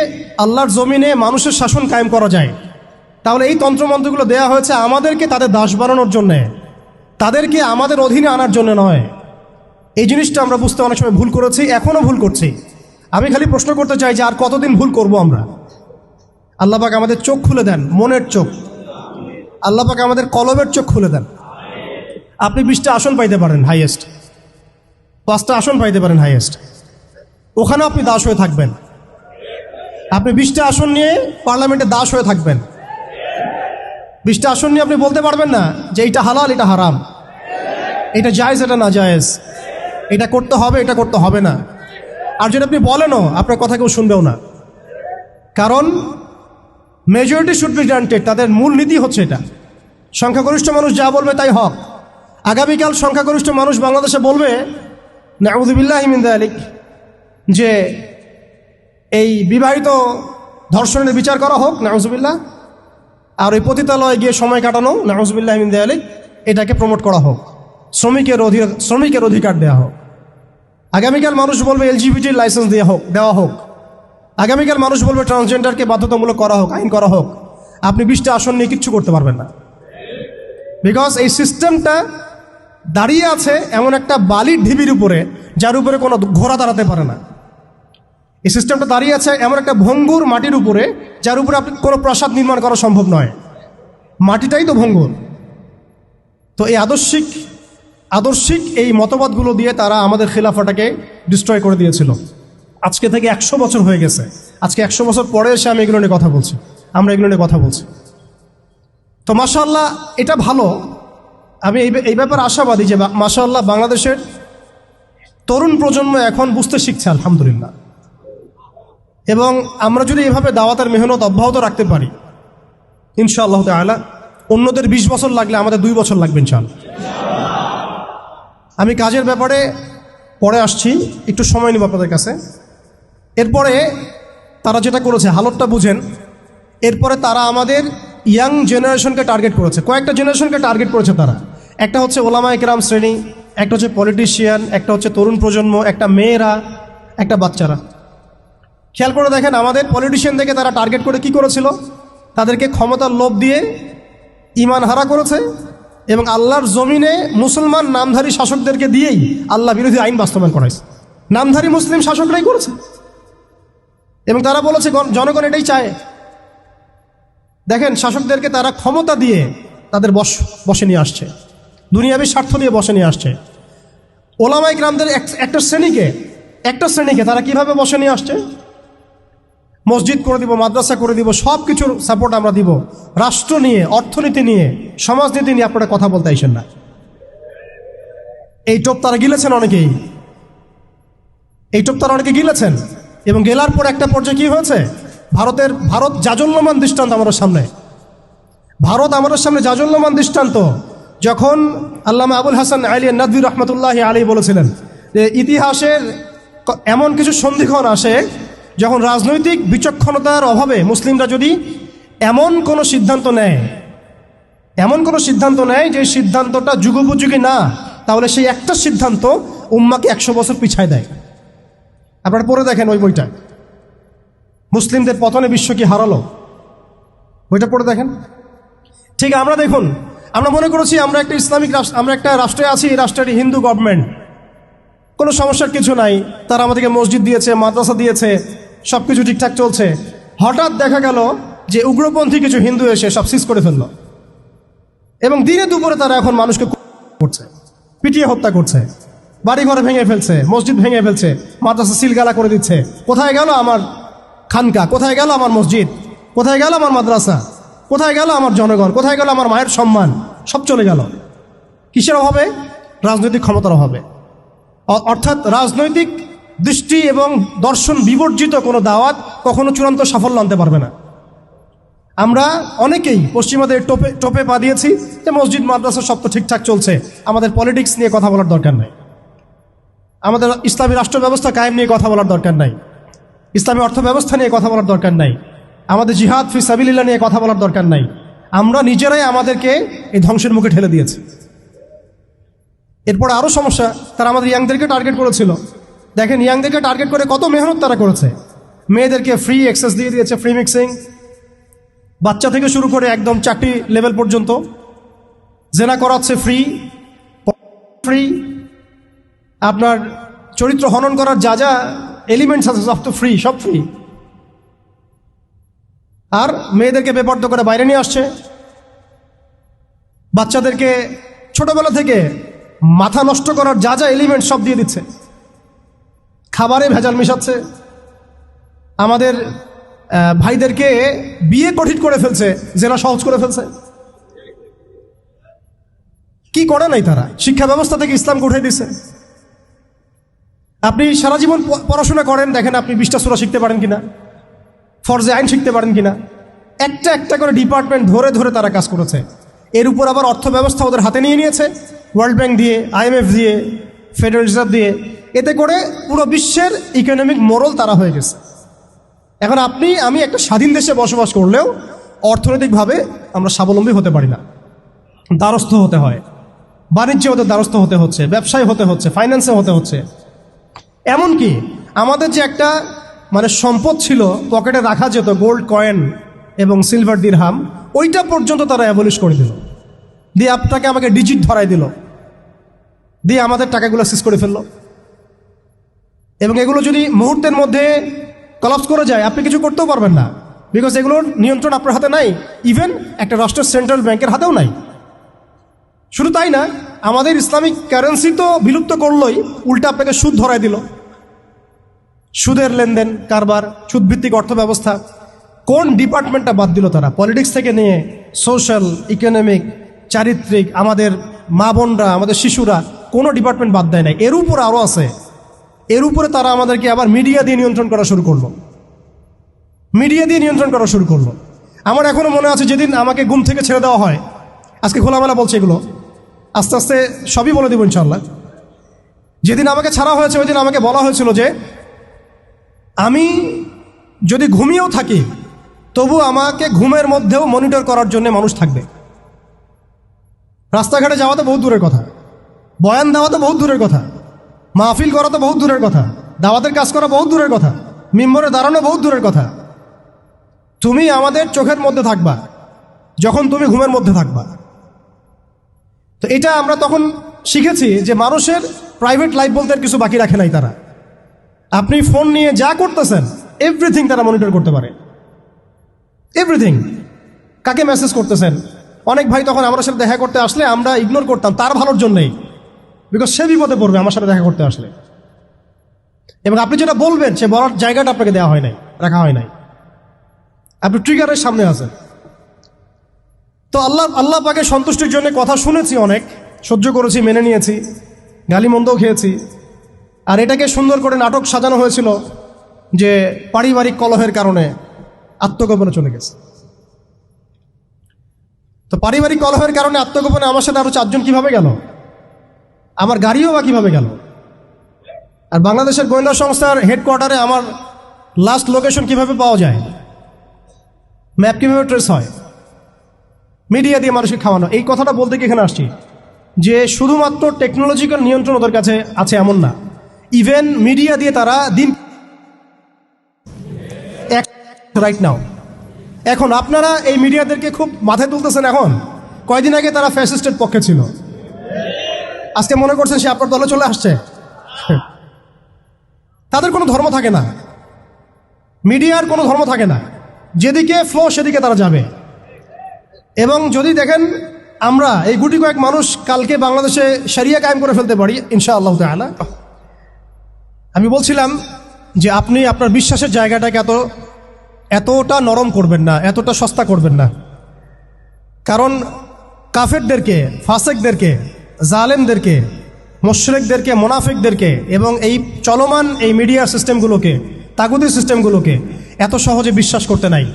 আল্লাহর জমিনে মানুষের শাসন কায়েম করা যায়। তাহলে এই তন্ত্রমন্ত্রগুলো দেয়া হয়েছে আমাদেরকে তাদের দাস বানানোর জন্যে, তাদেরকে আমাদের অধীনে আনার জন্য নয়। এই জিনিসটা আমরা বুঝতে অনেক সময় ভুল করেছি, এখনও ভুল করছি। আমি খালি প্রশ্ন করতে চাই যে আর কতদিন ভুল করব আমরা? আল্লাহ পাক আমাদের চোখ খুলে দেন, মনের চোখ। আল্লাহ পাক আমাদের কলবের চোখ খুলে দেন। আপনি 20টা আসন পাইতে পারেন হাইয়েস্ট, 5টা আসন পাইতে পারেন হাইয়েস্ট, ওখানে আপনি দাস হয়ে থাকবেন। আপনি 20টা আসন নিয়ে পার্লামেন্টে দাস হয়ে থাকবেন। 20টা আসন নিয়ে আপনি বলতে পারবেন না যে এটা হালাল, এটা হারাম, এটা জায়েজ, এটা না জায়েজ, এটা করতে হবে, এটা করতে হবে না। আর যদি আপনি বলেনও, আপনার কথা কেউ শুনবেও না। কারণ মেজরিটি শুড বি গ্রান্টেড, তাদের মূল নীতি হচ্ছে এটা। সংখ্যাগরিষ্ঠ মানুষ যা বলবে তাই হক। আগামীকাল সংখ্যাগরিষ্ঠ মানুষ বাংলাদেশে বলবে নাউযুবিল্লাহি মিন যালিক, যে এই বিবাহিত ধর্ষণের বিচার করা হোক, নাউযুবিল্লাহ, আর ওই পতিতালয়ে গিয়ে সময় কাটানো, নাউযুবিল্লাহি মিন যালিক, এটাকে প্রমোট করা হোক, শ্রমিকের অধিকার দেওয়া হোক। আগামীকাল মানুষ বলবে এলজিবিটির লাইসেন্স দেওয়া হোক। আগামীকাল মানুষ বলবে ট্রান্সজেন্ডারকে বাধ্যতামূলক করা হোক, আইন করা হোক। আপনি 20টা আসন নিয়ে কিচ্ছু করতে পারবেন না। বিকজ এই সিস্টেমটা দাঁড়িয়ে আছে এমন একটা বালির ঢিবির উপরে, যার উপরে কোনো ঘোড়া দাঁড়াতে পারে না। এই সিস্টেমটা দাঁড়িয়ে আছে এমন একটা ভঙ্গুর মাটির উপরে, যার উপরে আপনি কোনো প্রাসাদ নির্মাণ করা সম্ভব নয়। মাটিটাই তো ভঙ্গুর। তো এই আদর্শিক এই মতবাদগুলো দিয়ে তারা আমাদের খিলাফাটাকে ডিস্ট্রয় করে দিয়েছিল। আজকে থেকে 100 বছর হয়ে গেছে। আজকে 100 বছর পরে এসে আমি এগুলো নিয়ে কথা বলছি, আমরা এগুলো নিয়ে কথা বলছি। তো মাশাআল্লাহ, এটা ভালো। আমি এই ব্যাপারে আশাবাদী যে মাশাআল্লাহ বাংলাদেশের তরুণ প্রজন্ম এখন বুঝতে শিখছে, আলহামদুলিল্লাহ। এবং আমরা যদি এভাবে দাওয়াতের মেহনত অব্যাহত রাখতে পারি, ইনশাআল্লাহ তাআলা অন্যদের 20 বছর লাগলে আমাদের 2 বছর লাগবে ইনশাআল্লাহ। আমি কাজের ব্যাপারে পরে আসছি, একটু সময় নিব আপনাদের কাছে। এরপরে তারা যেটা করেছে, হালতটা বুঝেন। এরপরে তারা আমাদের ইয়াং জেনারেশনকে টার্গেট করেছে, কয়েকটা জেনারেশনকে টার্গেট করেছে তারা। একটা হচ্ছে ওলামা ইকরাম শ্রেণী, একটা হচ্ছে পলিটিশিয়ান, একটা হচ্ছে তরুণ প্রজন্ম, একটা মেয়েরা, একটা বাচ্চারা। খেয়াল করে দেখেন, আমাদের পলিটিশিয়ানদেরকে তারা টার্গেট করে কি করেছিল? তাদেরকে ক্ষমতার লোভ দিয়ে ঈমান হারা করেছে, এবং আল্লাহর জমিনে মুসলমান নামধারী শাসকদেরকে দিয়েই আল্লাহ বিরোধী আইন বাস্তবায়ন করাইছে। নামধারী মুসলিম শাসকরাই করেছে, এবং তারা বলেছে জনগণ এটাই চায়। দেখেন, শাসকদেরকে তারা ক্ষমতা দিয়ে তাদের বসে নিয়ে আসছে, দুনিয়াবী স্বার্থ দিয়ে বসে নিয়ে আসছে। ওলামা ইকরামদের একটা শ্রেণীকে তারা কিভাবে বসে নিয়ে আসছে? মসজিদ করে দিব, মাদ্রাসা করে দিব, সব কিছুর সাপোর্ট আমরা দিব। রাষ্ট্র নিয়ে, অর্থনীতি নিয়ে, সমাজনীতি নিয়ে আপনারা কথা বলতে আইসেন না। এই টোপ তারা গিলেছেন অনেকেই, অনেকে গিলেছেন। এবং গেলার পর একটা পর্যায়ে কি হয়েছে? ভারত জাজল্যমান দৃষ্টান্ত আমাদের সামনে। জাজল্যমান দৃষ্টান্ত। যখন আল্লামা আবুল হাসান আলী নাদভী রহমতুল্লাহি আলাইহি বলেছিলেন যে ইতিহাসের এমন কিছু সন্ধিক্ষণ আসে যখন রাজনৈতিক বিচক্ষণতার অভাবে মুসলিমরা যদি এমন কোনো সিদ্ধান্ত নেয় যে সিদ্ধান্তটা যুগোপযোগী না, তাহলে সেই একটা সিদ্ধান্ত উম্মাকে 100 বছর পিছায় দেয়। আপনারা পড়ে দেখেন ওই বইটা, মুসলিমদের পতনে বিশ্ব কি হারালো, বইটা পড়ে দেখেন। ঠিক আমরা দেখুন, আমরা মনে করেছি আমরা একটা ইসলামিক রাষ্ট্র, আমরা একটা রাষ্ট্রে আছি, এই রাষ্ট্রটি হিন্দু গভর্নমেন্ট, কোনো সমস্যার কিছু নাই। তারা আমাদেরকে মসজিদ দিয়েছে, মাদ্রাসা দিয়েছে, সব কিছু ঠিকঠাক চলছে। হঠাৎ দেখা গেল যে উগ্রপন্থী কিছু হিন্দু এসে সব সিজ করে ফেললো, এবং দিনে দুপুরে তারা এখন মানুষকে করছে, পিটিয়ে হত্যা করছে, বাড়িঘর ভেঙে ফেলছে, মসজিদ ভেঙে ফেলছে, মাদ্রাসা সিলগালা করে দিচ্ছে। কোথায় গেল আমার খানকা? কোথায় গেল আমার মসজিদ? কোথায় গেল আমার মাদ্রাসা? কোথায় গেল আমার জনগণ? কোথায় গেল আমার মায়ের সম্মান? সব চলে গেল। কিসের অভাবে? রাজনৈতিক ক্ষমতার অভাবে। অর্থাৎ রাজনৈতিক দৃষ্টি এবং দর্শন বিবর্জিত কোনো দাওয়াত কখনো চূড়ান্ত সাফল্য আনতে পারবে না। আমরা অনেকেই পশ্চিমাদের টোপে পা দিয়েছি যে মসজিদ মাদ্রাসা সব তো ঠিকঠাক চলছে, আমাদের পলিটিক্স নিয়ে কথা বলার দরকার নাই, আমাদের ইসলামী রাষ্ট্র ব্যবস্থা কায়েম নিয়ে কথা বলার দরকার নাই, ইসলামী অর্থ ব্যবস্থা নিয়ে কথা বলার দরকার নাই, আমাদের জিহাদ ফি সাবিলিল্লাহ নিয়ে কথা বলার দরকার নাই। আমরা নিজেরাই আমাদেরকে এই ধ্বংসের মুখে ঠেলে দিয়েছি। এরপরে আরও সমস্যা, তারা আমাদের ইয়াংদেরকে টার্গেট করেছিল। দেখেন, ইয়াংদেরকে টার্গেট করে কত মেহনত তারা করেছে। মেয়েদেরকে ফ্রি অ্যাক্সেস দিয়ে দিয়েছে, ফ্রি মিক্সিং, বাচ্চা থেকে শুরু করে একদম 4টি লেভেল পর্যন্ত। জেনা করাচ্ছে ফ্রি, আপনার চরিত্র হনন করার যা যা এলিমেন্টস আছে সব তো ফ্রি, সব ফ্রি। আর মেয়েদেরকে বেপর্দা করে বাইরে নিয়ে আসছে, বাচ্চাদেরকে ছোটবেলা থেকে মাথা নষ্ট করার যা যা এলিমেন্ট সব দিয়ে দিচ্ছে, খাবারে ভেজাল মিশাচ্ছে, আমাদের ভাইদেরকে বিয়ে কঠিন করে ফেলছে, জেনা সহজ করে ফেলছে। কি করে নাই তারা? শিক্ষা ব্যবস্থা থেকে ইসলামকে উঠে দিচ্ছে। আপনি সারা জীবন পড়াশোনা করেন, দেখেন আপনি 20টা সূরা শিখতে পারেন কিনা, ফরজে আইন শিখতে পারেন কিনা। একটা একটা করে ডিপার্টমেন্ট ধরে ধরে তারা কাজ করেছে। এর উপর আবার অর্থ ব্যবস্থা ওদের হাতে নিয়ে নিয়েছে, ওয়ার্ল্ড ব্যাংক দিয়ে, IMF দিয়ে, ফেডারেল রিজার্ভ দিয়ে। এতে করে পুরো বিশ্বের ইকোনমিক মোড়ল তারা হয়ে গেছে। এখন আপনি আমি একটা স্বাধীন দেশে বসবাস করলেও অর্থনৈতিকভাবে আমরা স্বাবলম্বী হতে পারি না, দ্বারস্থ হতে হয়, বাণিজ্যে ওদের দ্বারস্থ হতে হচ্ছে, ব্যবসায় হতে হচ্ছে, ফাইন্যান্সে হতে হচ্ছে। এমনকি আমাদের যে একটা সম্পদ ছিল পকেটে রাখা যেত, গোল্ড কয়েন এবং সিলভার দিরহাম, ওইটা পর্যন্ত তারা অ্যাবলিশ করে দিল, দিয়ে আপনাকে আমাকে ডিজিট ধরাই দিল, দিয়ে আমাদের টাকাগুলো সিজ করে ফেললো। এবং এগুলো যদি মুহূর্তের মধ্যে কলাপস করে যায়, আপনি কিছু করতেও পারবেন না, বিকজ এগুলোর নিয়ন্ত্রণ আপনার হাতে নাই, ইভেন একটা রাষ্ট্রের সেন্ট্রাল ব্যাংকের হাতেও নাই। শুধু তাই না, আমাদের ইসলামিক কারেন্সি তো বিলুপ্ত করলোই, উল্টা আপনাকে সুদ ধরাই দিল, সুদের লেনদেন কারবার, সুদভিত্তিক অর্থ ব্যবস্থা। কোন ডিপার্টমেন্টটা বাদ দিল তারা? পলিটিক্স থেকে নিয়ে সোশ্যাল, ইকোনমিক, চারিত্রিক, আমাদের মা বোনরা, আমাদের শিশুরা, কোনো ডিপার্টমেন্ট বাদ দেয় নাই। এর উপর আরও আছে। এর উপরে তারা আমাদেরকে আবার মিডিয়া দিয়ে নিয়ন্ত্রণ করা শুরু করলো, মিডিয়া দিয়ে নিয়ন্ত্রণ করা শুরু করলো। আমার এখনো মনে আছে যেদিন আমাকে ঘুম থেকে ছেড়ে দেওয়া হয়, আজকে খোলামেলা বলছে এগুলো, আস্তে আস্তে সবই বলে দেবো ইনশাল্লাহ। যেদিন আমাকে ছাড়া হয়েছে ওই দিন আমাকে বলা হয়েছিল যে আমি যদি ঘুমিয়েও থাকি তবু আমাকে ঘুমের মধ্যেও মনিটর করার জন্য মানুষ থাকবে। রাস্তাঘাটে যাওয়া তো বহুত দূরের কথা, বয়ান দেওয়া তো বহুত দূরের কথা, মাহফিল করা তো বহুত দূরের কথা, দাওয়াতের কাজ করা বহুত দূরের কথা, মিম্বরে দাঁড়ানো বহুত দূরের কথা। তুমি আমাদের চোখের মধ্যে থাকবা যখন তুমি ঘুমের মধ্যে থাকবা। তো এটা আমরা তখন শিখেছি যে মানুষের প্রাইভেট লাইফ বলতে আর কিছু বাকি রাখে নাই তারা। আপনি ফোন নিয়ে যা করতেছেন এভরিথিং তারা মনিটর করতে পারে, এভরিথিং। কাকে মেসেজ করতেছেন, অনেক ভাই তখন আমার সাথে দেখা করতে আসলে আমরা ইগনোর করতাম তার ভালোর জন্যই, বিকজ সে বিপদে পড়বে আমার সাথে দেখা করতে আসলে। এবং আপনি যেটা বলবেন সে বলার জায়গাটা আপনাকে দেওয়া হয় নাই, রাখা হয় নাই, আপনি ট্রিগারের সামনে আছেন। তো আল্লাহ পাকে সন্তুষ্টির জন্য কথা শুনেছি, অনেক সহ্য করেছি, মেনে নিয়েছি, গালিমন্দও খেয়েছি। আর এটাকে সুন্দর করে নাটক সাজানো হয়েছিল যে পারিবারিক কলহের কারণে আত্মগোপনে চলে গেছে। তো পারিবারিক কলহের কারণে আত্মগোপনে আমার সাথে আরো 4 জন কিভাবে গেল, আমার গাড়িও বা কিভাবে গেল, আর বাংলাদেশের গোয়েন্দা সংস্থার হেডকোয়ার্টারে আমার লাস্ট লোকেশন কিভাবে পাওয়া যায়, ম্যাপ কিভাবে ট্রেস হয়, মিডিয়া দিয়ে মানুষকে খাওয়ানো। এই কথাটা বলতে কি এখানে আসছি যে শুধুমাত্র টেকনোলজিক্যাল নিয়ন্ত্রণ ওদের কাছে আছে এমন না, ইভেন মিডিয়া দিয়ে তারা দিন রাইট নাও। এখন আপনারা এই মিডিয়াদেরকে খুব মাথায় তুলতেছেন। এখন কয়দিন আগে তারা ফ্যাসিস্টের পক্ষে ছিল, আজকে মনে করছেন সে আপনার দলে চলে আসছে। তাদের কোনো ধর্ম থাকে না, মিডিয়ার কোনো ধর্ম থাকে না, যেদিকে ফ্লো সেদিকে তারা যাবে। এবং যদি দেখেন আমরা এই গুটি কয়েক মানুষ কালকে বাংলাদেশে শরিয়া কায়েম করে ফেলতে পারি ইনশাআল্লাহ তাআলা। আমি বলছিলাম যে আপনি আপনার বিশ্বাসের জায়গাটাকে এতটা নরম করবেন না, এতটা সস্তা করবেন না। কারণ কাফেরদেরকে, ফাসেকদেরকে, জালেমদেরকে, মুশরিকদেরকে, মুনাফিকদেরকে এবং এই চলমান এই মিডিয়া সিস্টেমগুলোকে, তাগুতি সিস্টেমগুলোকে এত সহজে বিশ্বাস করতে নাই।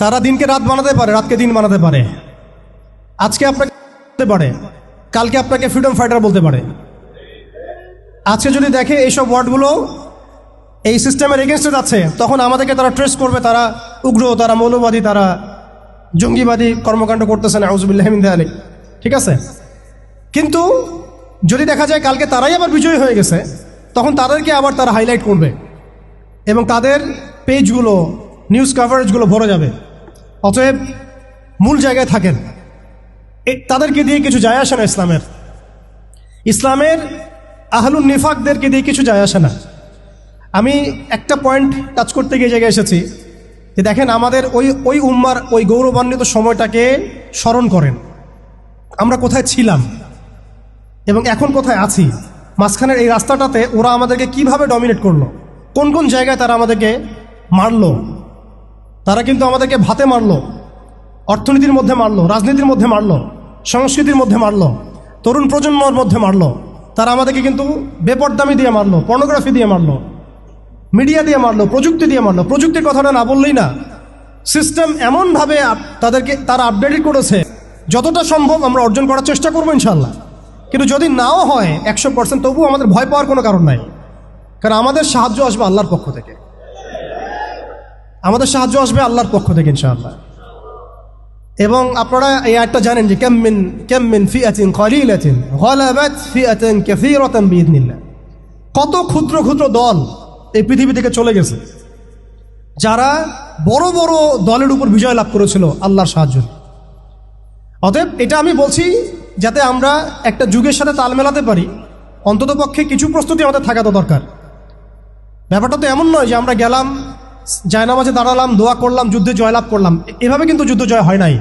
তারা দিনকে রাত বানাতে পারে, রাতকে দিন বানাতে পারে। আজকে আপনাকে বলতে পারে, কালকে আপনাকে ফ্রিডম ফাইটার বলতে পারে। আজকে যদি দেখে এইসব ওয়ার্ডগুলো এই সিস্টেমের এগেনস্টে যাচ্ছে, তখন আমাদেরকে তারা ট্রেস করবে, তারা উগ্র, তারা মৌলবাদী, তারা জঙ্গিবাদী কর্মকাণ্ড করতেছে না, আউযুবিল্লাহি মিন যালিক। ঠিক আছে, কিন্তু যদি দেখা যায় কালকে তারাই আবার বিজয়ী হয়ে গেছে, তখন তাদেরকে আবার তারা হাইলাইট করবে এবং তাদের পেজগুলো, নিউজ কভারেজগুলো ভরে যাবে। অতএব মূল জায়গায় থাকেন, তাদেরকে দিয়ে কিছু যায় আসে না। ইসলামের আহলুন নিফাকদেরকে দিয়ে কিছু যায় আসে না। আমি একটা পয়েন্ট টাচ করতে গিয়ে জায়গায় এসেছি যে দেখেন আমাদের ওই উম্মার ওই গৌরবান্বিত সময়টাকে স্মরণ করেন, আমরা কোথায় ছিলাম এবং এখন কোথায় আছি। মাঝখানের এই রাস্তাটাতে ওরা আমাদেরকে কিভাবে ডমিনেট করলো, কোন কোন জায়গায় তারা আমাদেরকে মারলো। তারা কিন্তু আমাদেরকে ভাতে মারলো, অর্থনীতির মধ্যে মারলো, রাজনীতির মধ্যে মারলো, সংস্কৃতির মধ্যে মারলো, তরুণ প্রজন্মের মধ্যে মারলো। তারা আমাদেরকে কিন্তু বেপরদামি দিয়ে মারলো, পর্নোগ্রাফি দিয়ে মারলো, মিডিয়া দিয়ে মারলো, প্রযুক্তি দিয়ে মারলো। প্রযুক্তির কথাটা না বললেই না, সিস্টেম এমনভাবে তারা আপডেটেড করেছে, যতটা সম্ভব আমরা অর্জন করার চেষ্টা করবো ইনশাল্লাহ। কিন্তু যদি নাও হয় 100%, তবুও আমাদের ভয় পাওয়ার কোনো কারণ নাই, কারণ আমাদের সাহায্য আসবে আল্লাহর পক্ষ থেকে। আমাদের সাহায্য আসবে আল্লাহর পক্ষ থেকে ইনশাআল্লাহ। এবং আপনারা এই আয়াতটা জানেন যে কাম মিন ফিআতিন কালিলাতিন গালাবাত ফিআতান কাসীরাতান বিইذنিল্লাহ। কত ক্ষুদ্র ক্ষুদ্র দল এই পৃথিবী থেকে চলে গেছে, যারা বড় বড় দলের উপর বিজয় লাভ করেছিল আল্লাহর সাহায্য। অতএব এটা আমি বলছি যাতে আমরা একটা যুগের সাথে তাল মেলাতে পারি, অন্ততপক্ষে কিছু প্রস্তুতি আমাদের থাকা তো দরকার। ব্যাপারটা তো এমন নয় যে আমরা গেলাম, জায়নামাজে দাঁড়ালাম, দোয়া করলাম, যুদ্ধে জয়লাভ করলাম। এভাবে কিন্তু যুদ্ধ জয় হয় নাই।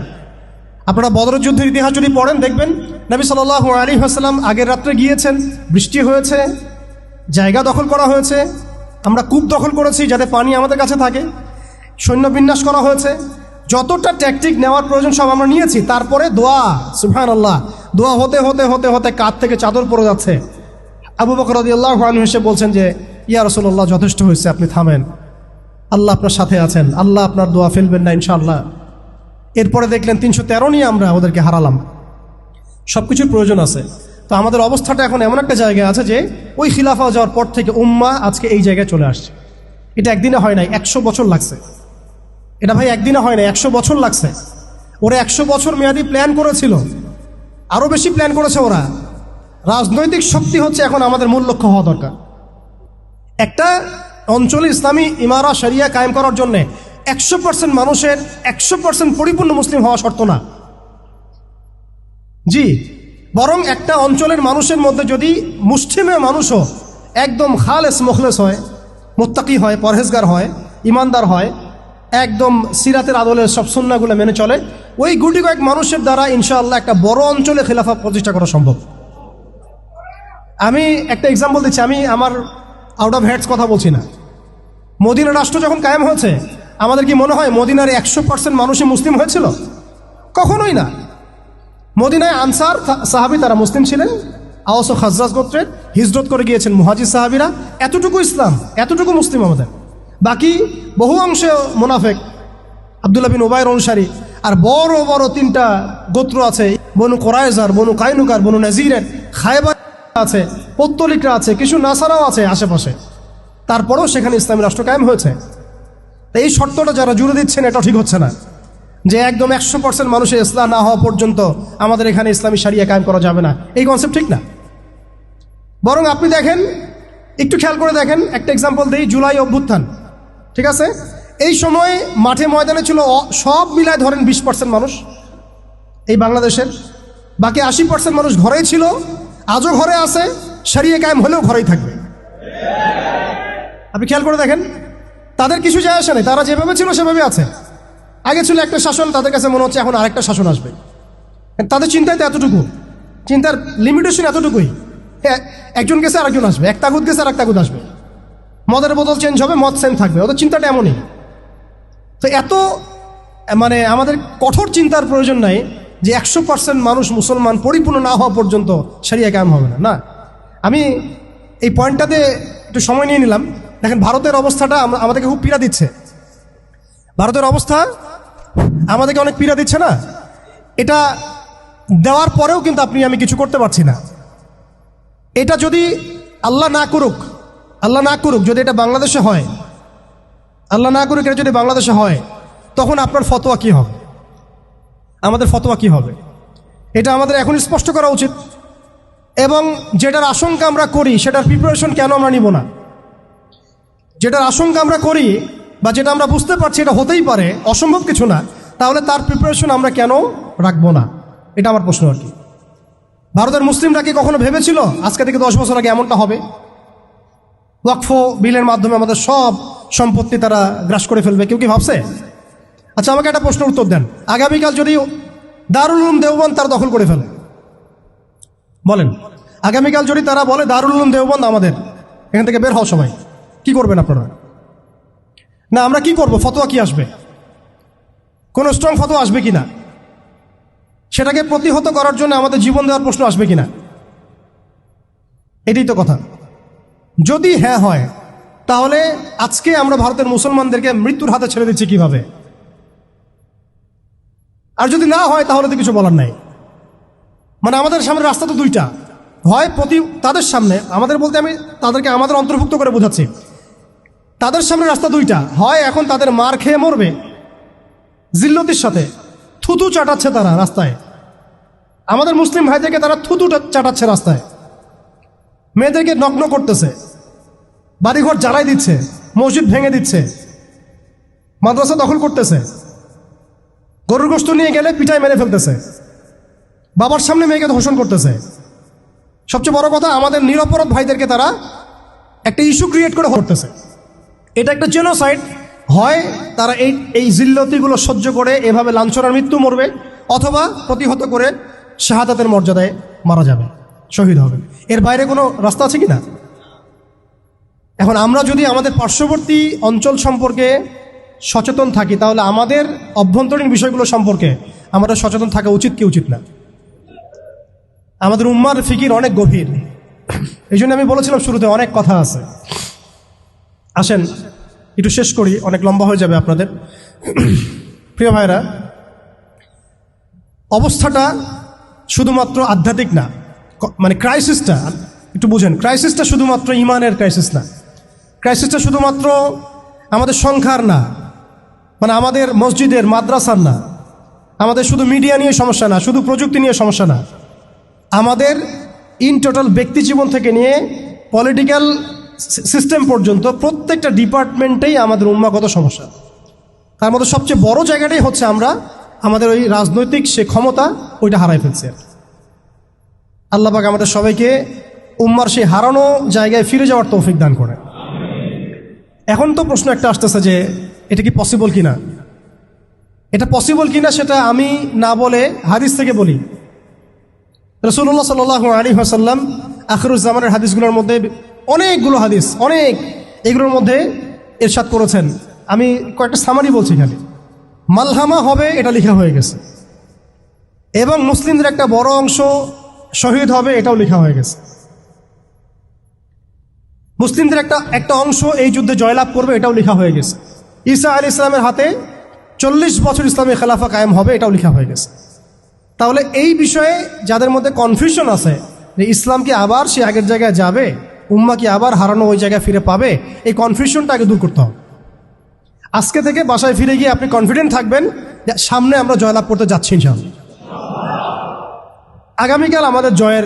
আপনারা বদরের যুদ্ধের ইতিহাস যদি পড়েন দেখবেন নবী সাল্লাল্লাহু আলাইহি ওয়াসাল্লাম আগের রাত্রে গিয়েছেন, বৃষ্টি হয়েছে, জায়গা দখল করা হয়েছে, আমরা কূপ দখল করেছি যাতে পানি আমাদের কাছে থাকে, সৈন্য বিন্যাস করা হয়েছে, যতটা ট্যাকটিক নেওয়ার প্রয়োজন সব আমরা নিয়েছি। তারপরে দোয়া, সুবহানাল্লাহ, দোয়া হতে হতে হতে হতে কাঁধ থেকে চাদর পড়ে যাচ্ছে। আবু বকর রাদিয়াল্লাহু আনহু এসে বলছেন যে ইয়া রাসূলুল্লাহ, যথেষ্ট হয়েছে, আপনি থামেন, আল্লাহ আপনার সাথে আছেন, আল্লাহ আপনার দোয়া ফেলবেন না ইনশাআল্লাহ। এরপরে দেখলেন 313 নিয়ে আমরা ওদেরকে হারালাম। সব কিছুর প্রয়োজন আছে। তো আমাদের অবস্থাটা এখন এমন একটা জায়গায় আছে যে ওই খিলাফা যাওয়ার পর থেকে উম্মাহ আজকে এই জায়গায় চলে আসছে। এটা একদিনে হয় নাই, 100 বছর লাগছে। এটা ভাই একদিনে হয় নাই, 100 বছর লাগছে। ওরা 100 বছর মেয়াদি প্ল্যান করেছিল, আরও বেশি প্ল্যান করেছে ওরা। রাজনৈতিক শক্তি হচ্ছে এখন আমাদের মূল লক্ষ্য হওয়া দরকার। একটা অঞ্চলে ইসলামী ইমারা শরিয়া কায়েম করার জন্যে 100% মানুষের 100% পরিপূর্ণ মুসলিম হওয়া শর্ত না, জি, বরং একটা অঞ্চলের মানুষের মধ্যে যদি মুসলিমের মানুষও একদম খালেস মুখলেস হয়, মুত্তাকি হয়, পরহেজগার হয়, ইমানদার হয়, একদম সিরাতের আদলের সব সুন্নাহগুলো মেনে চলে, ওই গুটি কয়েক মানুষের দ্বারা ইনশাআল্লাহ একটা বড় অঞ্চলে খেলাফা প্রতিষ্ঠা করা সম্ভব। আমি একটা এক্সাম্পল দিচ্ছি, আমি আমার আউট অফ হেডস কথা বলছি না। মদিনা রাষ্ট্র যখন কায়েম হয়েছে, আমাদের কি মনে হয় মদিনার 100% মানুষই মুসলিম হয়েছিল? কখনোই না। মদিনায় আনসার সাহাবী তারা মুসলিম ছিলেন, আওস ও খাজরাজ গোত্রের, হিজরত করে গিয়েছেন মুহাজির সাহাবীরা, এতটুকু ইসলাম, এতটুকু মুসলিম আমাদের। বাকি বহু অংশে মুনাফেক, আব্দুল্লাহ বিন উবাইর অনুসারী, আর বড় বড় 3টা গোত্র আছে, বনু কোরাইজার, বনু কাইনুকার, বনু নাজিরের, খায়বার আছে, পত্তলিকরা আছে, কিছু নাসারাও আছে আশেপাশে। তারপরেও সেখানে ইসলামী রাষ্ট্র কায়েম হয়েছে। এই শর্তটা যারা জুড়ে দিচ্ছেন এটা ঠিক হচ্ছে না, যে একদম 100% মানুষের ইসলাম না হওয়া পর্যন্ত আমাদের এখানে ইসলামী শরিয়া কায়েম করা যাবে না, এই কনসেপ্ট ঠিক না। বরং আপনি দেখেন, একটু খেয়াল করে দেখেন, একটা এক্সাম্পল দিই, জুলাই অভ্যুত্থান, ঠিক আছে, এই সময় মাঠে ময়দানে ছিল সব মিলায় ধরেন 20% মানুষ এই বাংলাদেশের, বাকি 80% মানুষ ঘরেই ছিল, আজও ঘরে আছে, শরিয়া কায়েম হলেও ঘরেই থাকবে। আপনি খেয়াল করে দেখেন, তাদের কিছু যায় আসে নাই, তারা যেভাবে ছিল সেভাবে আছে। আগে ছিল একটা শাসন, তাদের কাছে মনে হচ্ছে এখন আরেকটা শাসন আসবে। তাদের চিন্তায় তো এতটুকু, চিন্তার লিমিটেশন এতটুকুই, একজন গেছে আরেকজন আসবে, এক তাগুত গেছে আর এক তাগুত আসবে, মদের বোতল চেঞ্জ হবে, মদ সেম থাকবে, ওদের চিন্তাটা এমনই। তো এত মানে আমাদের কঠোর চিন্তার প্রয়োজন নাই যে 100% মানুষ মুসলমান পরিপূর্ণ না হওয়া পর্যন্ত শরিয়া কায়েম হবে না। না, আমি এই পয়েন্টটাতে একটু সময় নিয়ে নিলাম। দেখেন ভারতের অবস্থাটা আমাদেরকে খুব পীড়া দিচ্ছে। ভারতের অবস্থা আমাদেরকে অনেক পীড়া দিচ্ছে না? এটা দেওয়ার পরেও কিন্তু আমি কিছু করতে পারছি না। এটা যদি আল্লাহ না করুক যদি এটা বাংলাদেশে হয়, আল্লাহ না করুক এটা যদি বাংলাদেশে হয়, তখন আপনার ফতোয়া কি হবে, আমাদের ফতোয়া কি হবে, এটা আমাদের এখন স্পষ্ট করা উচিত। এবং যেটার আশঙ্কা আমরা করি সেটার প্রিপারেশন কেন আমরা নিব না? যেটার আশঙ্কা আমরা করি বা যেটা আমরা বুঝতে পারছি এটা হতেই পারে, অসম্ভব কিছু না, তাহলে তার প্রিপারেশন আমরা কেন রাখবো না? এটা আমার প্রশ্ন আর কি। ভারতের মুসলিমরা কি কখনো ভেবেছিল আজকে থেকে 10 বছর আগে এমনটা হবে? ওয়াকফ বিলের মাধ্যমে আমাদের সব সম্পত্তি তারা গ্রাস করে ফেলবে, কেউ কি ভাবছে? আচ্ছা, আমাকে একটা প্রশ্নের উত্তর দেন। আগামীকাল যদি দারুল উলুম দেওবন্দ তারা দখল করে ফেলে, বলেন, আগামীকাল যদি তারা বলে দারুল উলুম দেওবন্দ আমাদের, এখান থেকে বের হও সবাই, কি করবেন আপনারা? না আমরা কি করব? ফতোয়া কি আসবে? কোনো স্ট্রং ফতোয়া আসবে কিনা? সেটাকে প্রতিহত করার জন্য আমাদের জীবন দেওয়ার প্রশ্ন আসবে কিনা? এটাই তো কথা। যদি হ্যাঁ হয়, তাহলে আজকে আমরা ভারতের মুসলমানদেরকে মৃত্যুর হাতে ছেড়ে দিচ্ছি কিভাবে? আর যদি না হয় তাহলে তো কিছু বলার নাই। মানে আমাদের সামনে রাস্তা তো দুইটা, হয় তাদের সামনে, আমাদের বলতে আমি তাদেরকে আমাদের অন্তর্ভুক্ত করে বোঝাচ্ছি, তাদের সামনে রাস্তা দুইটা, হয় এখন তাদের মার খেয়ে মরবে জিল্লতির সাথে, থুতু চাটাচ্ছে তারা রাস্তায়, আমাদের মুসলিম ভাইদেরকে তারা থুতু চাটাচ্ছে রাস্তায়, মেয়েদেরকে নগ্ন করতেছে, বাড়িঘর জ্বালাই দিচ্ছে, মসজিদ ভেঙে দিচ্ছে, মাদ্রাসা দখল করতেছে, গরুর গোশত নিয়ে গেলে পিঠায় মেরে ফেলতেছে, বাবার সামনে মেয়েকে ধর্ষণ করতেছে। সবচেয়ে বড় কথা, আমাদের নিরপরাধ ভাইদেরকে তারা একটা ইস্যু ক্রিয়েট করে করতেছে। এটা একটা জেনোসাইড। হয় তারা এই জিল্লতিগুলো সহ্য করে এভাবে লাঞ্ছনার মৃত্যু মরবে, অথবা প্রতিহত করে শাহাদাতের মর্যাদায় মারা যাবে, শহীদ হবে। এর বাইরে কোনো রাস্তা আছে কি না? এখন আমরা যদি আমাদের পার্শ্ববর্তী অঞ্চল সম্পর্কে সচেতন থাকি, তাহলে আমাদের অভ্যন্তরীণ বিষয়গুলো সম্পর্কে আমাদের সচেতন থাকা উচিত কি উচিত না? আমাদের উম্মার ফিকির অনেক গভীর। এই জন্য আমি বলেছিলাম শুরুতে অনেক কথা আছে। আসেন একটু শেষ করি, অনেক লম্বা হয়ে যাবে আপনাদের। প্রিয় ভাইরা, অবস্থাটা শুধুমাত্র আধ্যাত্মিক না, মানে ক্রাইসিসটা একটু বুঝেন, ক্রাইসিসটা শুধুমাত্র ইমানের ক্রাইসিস না, ক্রাইসিসটা শুধুমাত্র আমাদের সংখ্যার না, মানে আমাদের মসজিদের মাদ্রাসার না, আমাদের শুধু মিডিয়া নিয়ে সমস্যা না, শুধু প্রযুক্তি নিয়ে সমস্যা না, আমাদের ইন টোটাল ব্যক্তি জীবন থেকে নিয়ে পলিটিক্যাল সিস্টেম পর্যন্ত প্রত্যেকটা ডিপার্টমেন্টেই আমাদের উম্মাগত সমস্যা। তার মধ্যে সবচেয়ে বড় জায়গাটাই হচ্ছে আমরা আমাদের ওই রাজনৈতিক সে ক্ষমতা ওইটা হারাই ফেলছি। আল্লাহ পাক আমাদের সবাইকে উম্মার সেই হারানো জায়গায় ফিরে যাওয়ার তৌফিক দান করে। এখন তো প্রশ্ন একটা আসতেছে যে এটা কি পসিবল কিনা? এটা পসিবল কিনা সেটা আমি না বলে হাদিস থেকে বলি। রাসূলুল্লাহ সাল্লাল্লাহু আলাইহি ওয়াসাল্লাম আখিরুজ্জামানের হাদিসগুলোর মধ্যে অনেকগুলো হাদিস, এগুলোর মধ্যে ইরশাদ করেছেন। আমি কয়েকটা সামারি বলছি খালি। মালহামা হবে এটা লেখা হয়ে গেছে, এবং মুসলিমদের একটা বড় অংশ শহীদ হবে এটাও লেখা হয়ে গেছে। মুসলিমদের একটা অংশ এই যুদ্ধে জয়লাভ করবে এটাও লেখা হয়ে গেছে। ঈসা আলাইহিস সালামের হাতে 40 বছর ইসলামী খেলাফা কায়েম হবে এটাও লেখা হয়ে গেছে। তাহলে এই বিষয়ে যাদের মধ্যে কনফিউশন আছে যে ইসলাম কি আবার সে আগের জায়গায় যাবে, উম্মা কি আবার হারানো ওই জায়গায় ফিরে পাবে, এই কনফিউশনটা আগে দূর করতে হবে। আজকে থেকে বাসায় ফিরে গিয়ে আপনি কনফিডেন্ট থাকবেন যে সামনে আমরা জয়লাভ করতে যাচ্ছি ইনশাআল্লাহ। আগামীকাল আমাদের জয়ের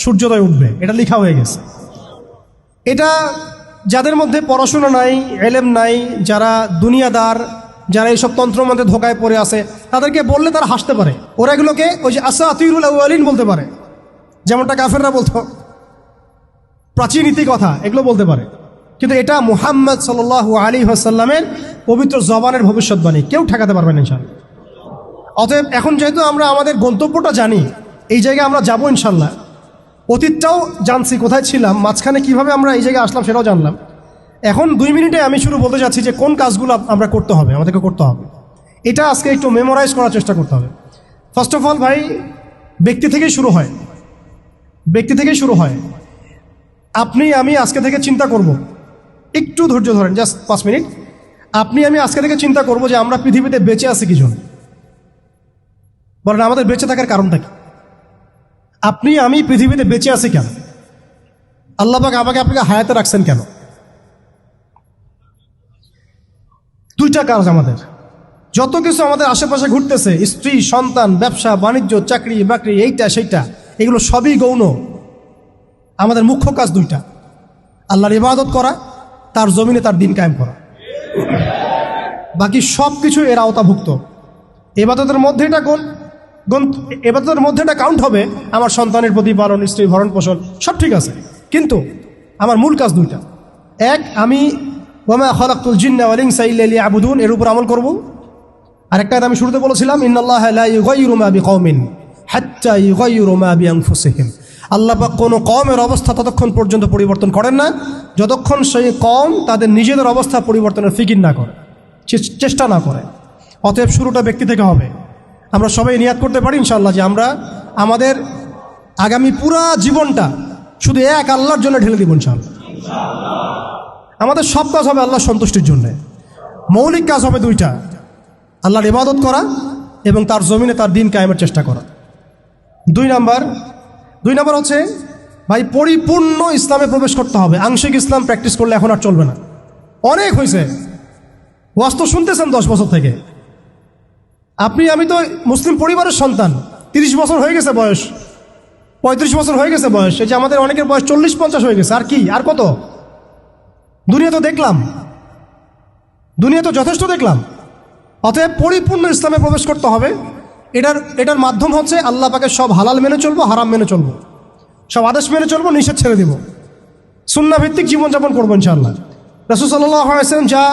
সূর্যোদয় উঠবে, এটা লেখা হয়ে গেছে। এটা যাদের মধ্যে পড়াশোনা নাই, এলেম নাই, যারা দুনিয়াদার, যারা এইসব তন্ত্রমন্ত্রে ধোকায় পড়ে আছে, তাদেরকে বললে তারা হাসতে পারে। ওরা এগুলোকে ওই যে আসাতিরুল আউয়ালিন বলতে পারে, যেমনটা কাফেররা বলতো, প্রাচীন নীতি কথা এগুলো বলতে পারে। কিন্তু এটা মুহাম্মদ সাল্লাল্লাহু আলাইহি ওয়াসাল্লামের পবিত্র জবানের ভবিষ্যৎবাণী, কেউ ঠেকাতে পারবে না ইনশাআল্লাহ। অতএব এখন যেহেতু আমরা আমাদের গন্তব্যটা জানি, এই জায়গায় আমরা যাবো ইনশাআল্লাহ, অতীতটাও জানছি কোথায় ছিলাম, মাঝখানে কিভাবে আমরা এই জায়গায় আসলাম সেটাও জানলাম। এখন 2 মিনিটে আমি শুরু বলতে যাচ্ছি যে কোন কাজগুলো আমরা করতে হবে, আমাদেরকে করতে হবে। এটা আজকে একটু মেমোরাইজ করার চেষ্টা করতে হবে। ফার্স্ট অফ অল ভাই, ব্যক্তি থেকেই শুরু হয়, ব্যক্তি থেকেই শুরু হয়। আপনি আমি আজকে থেকে চিন্তা করব, একটু ধৈর্য ধরেন, জাস্ট 5 মিনিট। আপনি আমি আজকে থেকে চিন্তা করব যে আমরা পৃথিবীতে বেঁচে আছি কি জন্য। বলেন আমাদের বেঁচে থাকার কারণটা কি? আপনি আমি পৃথিবীতে বেঁচে আছি কেন? আল্লাহ পাক আমাকে আপনাকে হায়াতে রাখছেন কেন? 2টা কাজ আমাদের। যত কিছু আমাদের আশেপাশে ঘুরতেছে, স্ত্রী, সন্তান, ব্যবসা বাণিজ্য, চাকরি বাকরি, এইটা সেইটা, এগুলো সবই গৌণ। আমাদের মুখ্য কাজ 2টা, আল্লাহর ইবাদত করা, তার জমিনে তার দিন কায়েম করা। বাকি সব কিছু এর আওতাভুক্ত। ইবাদতের মধ্যে এটা কাউন্ট হবে, আমার সন্তানের প্রতিপালন, স্ত্রী ভরণ পোষণ সব ঠিক আছে, কিন্তু আমার মূল কাজ 2টা। এক, আমি ওয়ামা খালাকতুল জিন্না ওয়াল ইনসা ইল্লা লিয়াবুদুন, এর উপর আমল করব। আরেকটা আমি শুরুতে বলেছিলাম, ইন্নাল্লাহা লা ইউগাইয়িরু মা বিকওমিন হাত্তা ইউগাইয়িরু মা বিআনফুসিহিম। আল্লাহ পাক কোনো কওমের অবস্থা ততক্ষণ পর্যন্ত পরিবর্তন করেন না যতক্ষণ সেই কওম তাদের নিজেদের অবস্থা পরিবর্তনের ফিকির না করে, চেষ্টা না করে। অতএব শুরুটা ব্যক্তি থেকে হবে। আমরা সবাই নিয়াত করতে পারি ইনশাআল্লাহ যে আমরা আমাদের আগামী পুরা জীবনটা শুধু এক আল্লাহর জন্য ঢেলে দিব ইনশাআল্লাহ। আমাদের সব কাজ হবে আল্লাহর সন্তুষ্টির জন্য। মৌলিক কাজ হবে দুইটা, আল্লাহর ইবাদত করা এবং তার জমিনে তার দিন কায়েমের চেষ্টা করা। দুই নাম্বার হচ্ছে ভাই পরিপূর্ণ ইসলামে প্রবেশ করতে হবে। আংশিক ইসলাম প্র্যাকটিস করলে এখন আর চলবে না, অনেক হয়েছে। ওয়াজ তো শুনতেছেন 10 বছর থেকে। আমি তো মুসলিম পরিবারের সন্তান, 30 বছর হয়ে গেছে বয়স, 35 বছর হয়ে গেছে বয়স। এই যে আমাদের অনেকের বয়স 40-50 হয়ে গেছে। আর কি, আর কত? দুনিয়া তো দেখলাম, দুনিয়া তো যথেষ্ট দেখলাম। অতএব পরিপূর্ণ ইসলামে প্রবেশ করতে হবে। এটার মাধ্যম হচ্ছে আল্লাহ পাকের সব হালাল মেনে চলবো, হারাম মেনে চলবো, সব আদেশ মেনে চলবো, নিষেধ ছেড়ে দিব, সুন্নাহ ভিত্তিক জীবনযাপন করবো ইনশাআল্লাহ। রাসূল সাল্লাল্লাহু আলাইহি ওয়াসাল্লাম যা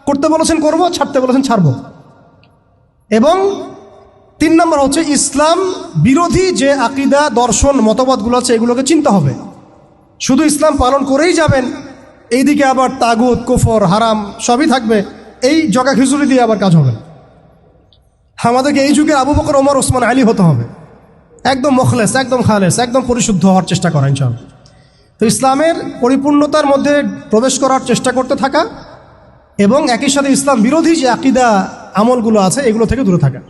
করতে বলেছেন করবো, ছাড়তে বলেছেন ছাড়বো। এবং 3 নম্বর হচ্ছে ইসলাম বিরোধী যে আকীদা, দর্শন, মতবাদগুলো আছে এগুলোকে চিনতে হবে। শুধু ইসলাম পালন করেই যাবেন, এইদিকে আবার তাগুত, কুফর, হারাম সবই থাকবে, এই জগা খিচুড়ি দিয়ে আবার কাজ হবে না। আমাদেরকে এই যুগে আবু বকর, ওমর, ওসমান, আলী হতে হবে, একদম মুখলেস, একদম খালেস, একদম পরিশুদ্ধ হওয়ার চেষ্টা করা ইনশাআল্লাহ। তো ইসলামের পরিপূর্ণতার মধ্যে প্রবেশ করার চেষ্টা করতে থাকা এবং একই সাথে ইসলাম বিরোধী যে আকীদা আমলগুলো আছে এগুলো থেকে দূরে থাকা।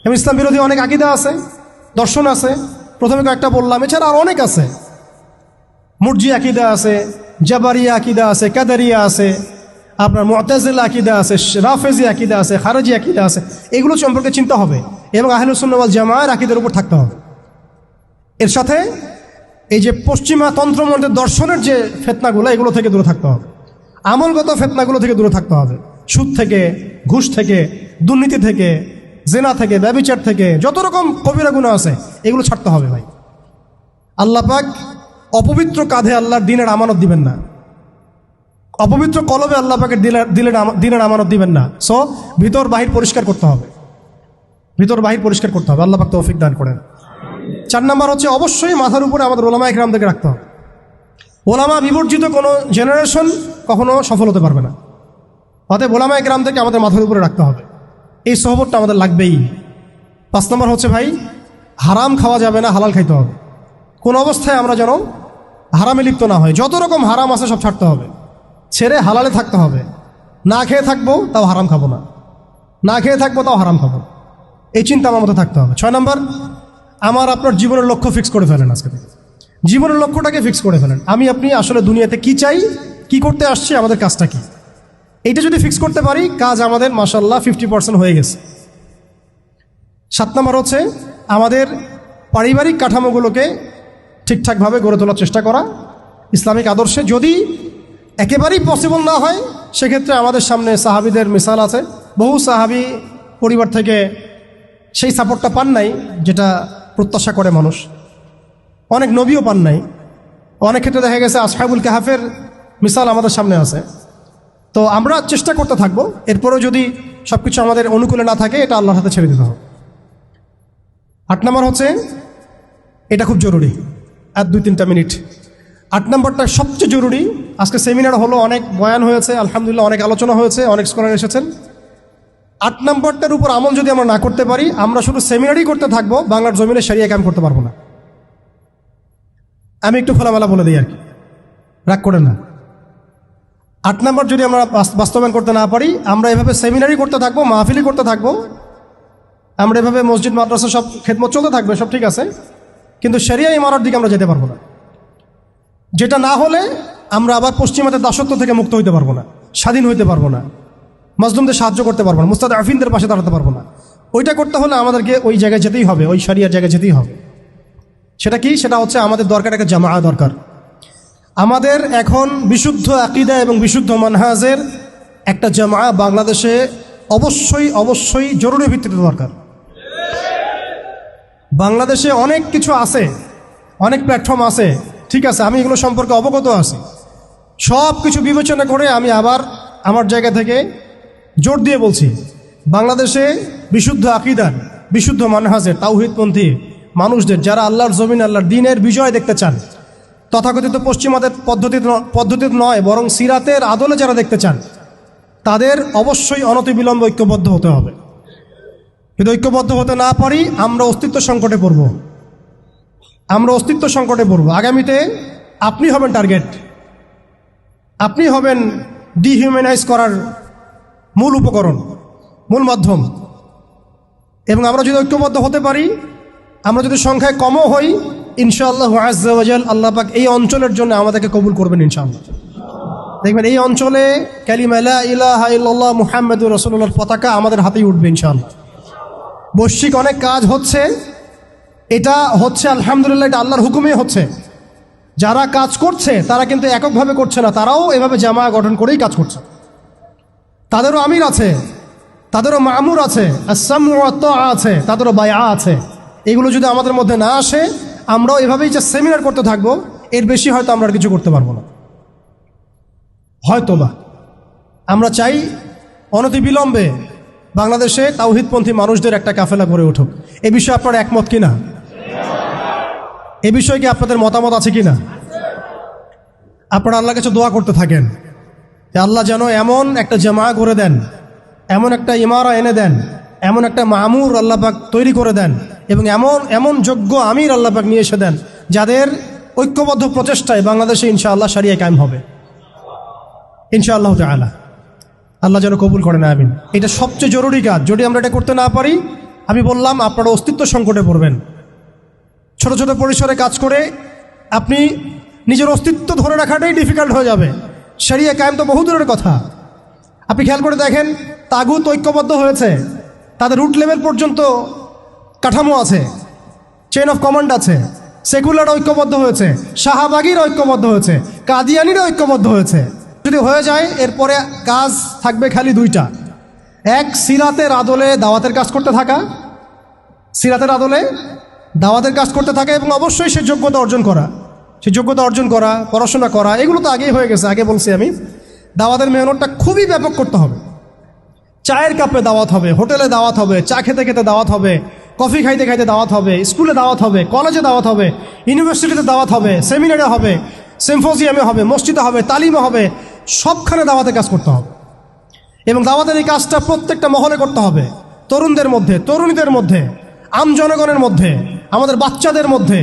এবং ইসলাম বিরোধী অনেক আকীদা আছে, দর্শন আছে, প্রথমে কয়েকটা বললাম, এছাড়া আর অনেক আছে। মুরজি আকীদা আছে, জাবারিয়া আকীদা আছে, কাদারিয়া আছে, আপনার মুতাজিলা আকীদা আছে, রাফেজি আকীদা আছে, খারেজি আকীদা আছে। এগুলো সম্পর্কে চিন্তা হবে এবং আহলুস সুন্নাহ ওয়াল জামাআর আকীদার উপর থাকতে হবে। এর সাথে এই যে পশ্চিমা তন্ত্রমন্ত্রের দর্শনের যে ফিতনাগুলো, এগুলো থেকে দূরে থাকতে হবে। আমলগত ফিতনাগুলো থেকে দূরে থাকতে হবে। সুদ থেকে, ঘুষ থেকে, দুর্নীতি থেকে, জেনা থেকে, ব্যভিচার থেকে, যত রকম কবিরা গুনাহ আছে এগুলো ছাড়তে হবে ভাই। আল্লাহ পাক অপবিত্র কাঁধে আল্লাহর দ্বীনের আমানত দিবেন না, অপবিত্র কলবে আল্লাহ পাকের দ্বীনের আমানত দিবেন না। সো ভিতর বাহির পরিষ্কার করতে হবে, ভিতর বাহির পরিষ্কার করতে হবে। আল্লাহ পাক তৌফিক দান করেন। 4 নম্বর হচ্ছে অবশ্যই মাথার উপরে আমাদের ওলামা ইকরামদেরকে রাখতে হবে। ওলামা বিবর্জিত কোনো জেনারেশন কখনো সফল হতে পারবে না। অতএব ওলামা ইকরামদেরকে আমাদের মাথার উপরে রাখতে হবে, এই সহবতটা আমাদের লাগবেই। 5 নম্বর হচ্ছে ভাই হারাম খাওয়া যাবে না, হালাল খাইতে হবে। কোন অবস্থায় আমরা যেন হারামে লিপ্ত না হয়। যত রকম হারাম আছে সব ছাড়তে হবে, ছেড়ে হালালে থাকতে হবে। না খেয়ে থাকবো তাও হারাম খাবো না, না খেয়ে থাকবো তাও হারাম খাবো, এই চিন্তা আমার মধ্যে থাকতে হবে। 6 নম্বর, আমার আপনার জীবনের লক্ষ্য ফিক্স করে ফেলেন। আজকে থেকে জীবনের লক্ষ্যটাকে ফিক্স করে ফেলেন। আপনি আসলে দুনিয়াতে কি চাই, কি করতে আসছি, আমাদের কাজটা কি, এইটা যদি ফিক্স করতে পারি কাজ আমাদের মাশাআল্লাহ 50% হয়ে গেছে। 7 নম্বর হচ্ছে আমাদের পারিবারিক কাঠামোগুলোকে ঠিকঠাকভাবে গড়ে তোলার চেষ্টা করা ইসলামিক আদর্শে। যদি একেবারেই পসিবল না হয় সেক্ষেত্রে আমাদের সামনে সাহাবীদের মিসাল আছে। বহু সাহাবী পরিবার থেকে সেই সাপোর্টটা পান নাই যেটা প্রত্যাশা করে মানুষ, অনেক নবীও পান নাই। অনেক ক্ষেত্রে দেখা গেছে আসহাবুল কাহাফের মিসাল আমাদের সামনে আছে। তো আমরা চেষ্টা করতে থাকবো, এরপরেও যদি সব কিছু আমাদের অনুকূলে না থাকে এটা আল্লাহর হাতে ছেড়ে দিতে হবে। 8 নম্বর হচ্ছে, এটা খুব জরুরি, আর 2-3টা মিনিট। 8 নম্বরটা সবচেয়ে জরুরি। আজকে সেমিনার হলো, অনেক বয়ান হয়েছে, আলহামদুলিল্লাহ অনেক আলোচনা হয়েছে, অনেক স্কলার এসেছেন। 8 নম্বরটার উপর আমল যদি আমরা না করতে পারি, আমরা শুধু সেমিনারই করতে থাকবো, বাংলার জমিনে শরিয়া কায়েম করতে পারবো না। আমি একটু খোলামেলা বলে দিই আর কি, রাগ করেন না। 8 নম্বর যদি আমরা বাস্তবায়ন করতে না পারি, আমরা এভাবে সেমিনারই করতে থাকবো, মাহফিলই করতে থাকবো, আমরা এভাবে মসজিদ মাদ্রাসা সব খেদমত চলতে থাকবে, সব ঠিক আছে, কিন্তু শরিয়া ইমারতের দিকে আমরা যেতে পারবো না। যেটা না হলে আমরা আবার পশ্চিমাদের দাসত্ব থেকে মুক্ত হইতে পারবো না, স্বাধীন হইতে পারবো না, মাজলুমদের সাহায্য করতে পারবো না, মুস্তাদআফিনদের পাশে দাঁড়াতে পারবো না। ওইটা করতে হলে আমাদেরকে ওই জায়গায় যেতেই হবে, ওই শরিয়ার জায়গায় যেতেই হবে। সেটা কি? সেটা হচ্ছে আমাদের দরকার একটা জামাআ দরকার। আমাদের এখন বিশুদ্ধ আকীদা এবং বিশুদ্ধ মানহাজের একটা জামাআ বাংলাদেশে অবশ্যই অবশ্যই জরুরি ভিত্তিতে দরকার। বাংলাদেশে অনেক কিছু আছে, অনেক প্ল্যাটফর্ম আছে, ঠিক আছে, আমি এগুলো সম্পর্কে অবগত আছি, সব কিছু বিবেচনা করে আমি আবার আমার জায়গা থেকে জোর দিয়ে বলছি, বাংলাদেশে বিশুদ্ধ আকীদার, বিশুদ্ধ মানহাজের, তাওহীদপন্থী মানুষদের, যারা আল্লাহর জমিন, আল্লাহর দ্বীনের বিজয় দেখতে চান, তথাকথিত পশ্চিমাদের পদ্ধতিতে নয় বরং সিরাতের আদলে যারা দেখতে চান, তাদের অবশ্যই অনতিবিলম্বে ঐক্যবদ্ধ হতে হবে। যদি ঐক্যবদ্ধ হতে না পারি আমরা অস্তিত্ব সংকটে পড়ব, আমরা অস্তিত্ব সংকটে পড়ব। আগামীতে আপনি হবেন টার্গেট, আপনি হবেন ডিহিউম্যানাইজ করার মূল উপকরণ, মূল মাধ্যম। এবং আমরা যদি ঐক্যবদ্ধ হতে পারি, আমরা যদি সংখ্যায় কমও হই, ইনশাআল্লাহ আজ্জা ওয়া জাল আল্লাহ পাক এই অঞ্চলের জন্য আমাদেরকে কবুল করবেন ইনশাআল্লাহ। দেখবেন এই অঞ্চলে কালিমা লা ইলাহা ইল্লাল্লাহ মুহাম্মাদুর রাসূলুল্লাহর পতাকা আমাদের হাতেই উঠবে ইনশাআল্লাহ। বৈশ্বিক অনেক কাজ হচ্ছে, এটা হচ্ছে আলহামদুলিল্লাহ, এটা আল্লাহর হুকুমেই হচ্ছে। যারা কাজ করছে তারা কিন্তু এককভাবে করছে না, তারাও এভাবে জামা গঠন করেই কাজ করছে। তাদেরও আমির আছে, তাদেরও মামুর আছে, আস-সামউ ওয়াত তাআ আছে, তাদেরও বায়আ আছে। এগুলো যদি আমাদের মধ্যে না আসে, আমরাও এভাবেই যে সেমিনার করতে থাকবো, এর বেশি হয়তো আমরা আর কিছু করতে পারবো না। হয়তোবা আমরা চাই অনতিবিলম্বে বাংলাদেশে তাওহীদপন্থী মানুষদের একটা কাফেলা গড়ে উঠুক। এ বিষয়ে আপনারা একমত কিনা? এ বিষয়ে কি আপনাদের মতামত আছে কিনা? আপনারা আল্লাহর কাছে দোয়া করতে থাকেন যে আল্লাহ যেন এমন একটা জামা করে দেন, এমন একটা ইমারা এনে দেন, এমন একটা মামুর আল্লাহ পাক তৈরি করে দেন, এবং এমন যোগ্য আমির আল্লাহ পাক নিয়ে এসে দেন, যাদের ঐক্যবদ্ধ প্রচেষ্টায় বাংলাদেশে ইনশাআল্লাহ শরিয়া কায়েম হবে ইনশাআল্লাহ তাআলা। আল্লাহ যেন কবুল করেন, আমিন। এটা সবচেয়ে জরুরি কাজ। যদি আমরা এটা করতে না পারি, আমি বললাম আপনারা অস্তিত্ব সংকটে পড়বেন। ছোট ছোট পরিসরে কাজ করে আপনি নিজের অস্তিত্ব ধরে রাখাটাই ডিফিকাল্ট হয়ে যাবে। শরিয়া কায়েম তো বহু দূরের কথা। আপনি খেয়াল করে দেখেন, তাগুত ঐক্যবদ্ধ হয়েছে, তাদের রুট লেভেল পর্যন্ত কাঠামো আছে, চেইন অফ কমান্ড আছে। সেকুলার ঐক্যবদ্ধ হয়েছে, শাহবাগীর ঐক্যবদ্ধ হয়েছে, কাদিয়ানির ঐক্যবদ্ধ হয়েছে। যদি হয়ে যায়, এরপরে কাজ থাকবে খালি দুইটা। এক, সিরাতের আদলে দাওয়াতের কাজ করতে থাকা, সিরাতের আদলে দাওয়াতের কাজ করতে থাকা, এবং অবশ্যই সে যোগ্যতা অর্জন করা, সে যোগ্যতা অর্জন করা, পড়াশোনা করা, এগুলো তো আগেই হয়ে গেছে। আগে বলছি আমি, দাওয়াতের মেহনতটা খুবই ব্যাপক করতে হবে। চায়ের কাপে দাওয়াত হবে, হোটেলে দাওয়াত হবে, চা খেতে খেতে দাওয়াত হবে, কফি খাইতে খাইতে দাওয়াত হবে, স্কুলে দাওয়াত হবে, কলেজে দাওয়াত হবে, ইউনিভার্সিটিতে দাওয়াত হবে, সেমিনারে হবে, সিম্পোজিয়ামে হবে, মসজিদে হবে, তালিমে হবে, সবখানে দাওয়াতের কাজ করতে হবে। এবং দাওয়াতের এই কাজটা প্রত্যেকটা মহলে করতে হবে, তরুণদের মধ্যে, তরুণীদের মধ্যে, আম জনগণের মধ্যে, আমাদের বাচ্চাদের মধ্যে,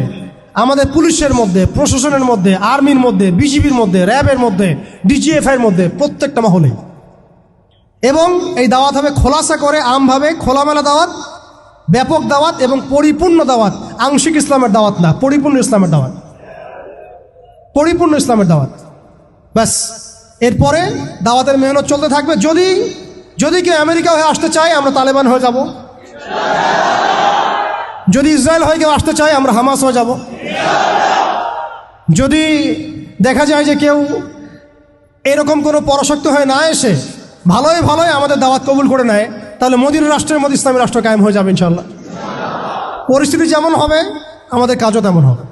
আমাদের পুলিশের মধ্যে, প্রশাসনের মধ্যে, আর্মির মধ্যে, বিজিবির মধ্যে, র্যাবের মধ্যে, ডিজিএফআইয়ের মধ্যে, প্রত্যেকটা মহলে। এবং এই দাওয়াত হবে খোলাসা করে, আমভাবে, খোলামেলা দাওয়াত, ব্যাপক দাওয়াত এবং পরিপূর্ণ দাওয়াত। আংশিক ইসলামের দাওয়াত না, পরিপূর্ণ ইসলামের দাওয়াত, পরিপূর্ণ ইসলামের দাওয়াত। ব্যাস, এরপরে দাওয়াতের মেহনত চলতে থাকবে। যদি কেউ আমেরিকা হয়ে আসতে চায়, আমরা তালেবান হয়ে যাব। যদি ইসরায়েল হয়ে কেউ আসতে চায়, আমরা হামাস হয়ে যাব। যদি দেখা যায় যে কেউ এরকম কোনো পরাশক্তি হয়ে না এসে ভালোই ভালোই আমাদের দাওয়াত কবুল করে নেয়, তাহলে মদিনা রাষ্ট্রের মধ্যে ইসলামী রাষ্ট্র কায়েম হয়ে যাবে ইনশাআল্লাহ। পরিস্থিতি যেমন হবে, আমাদের কাজও তেমন হবে।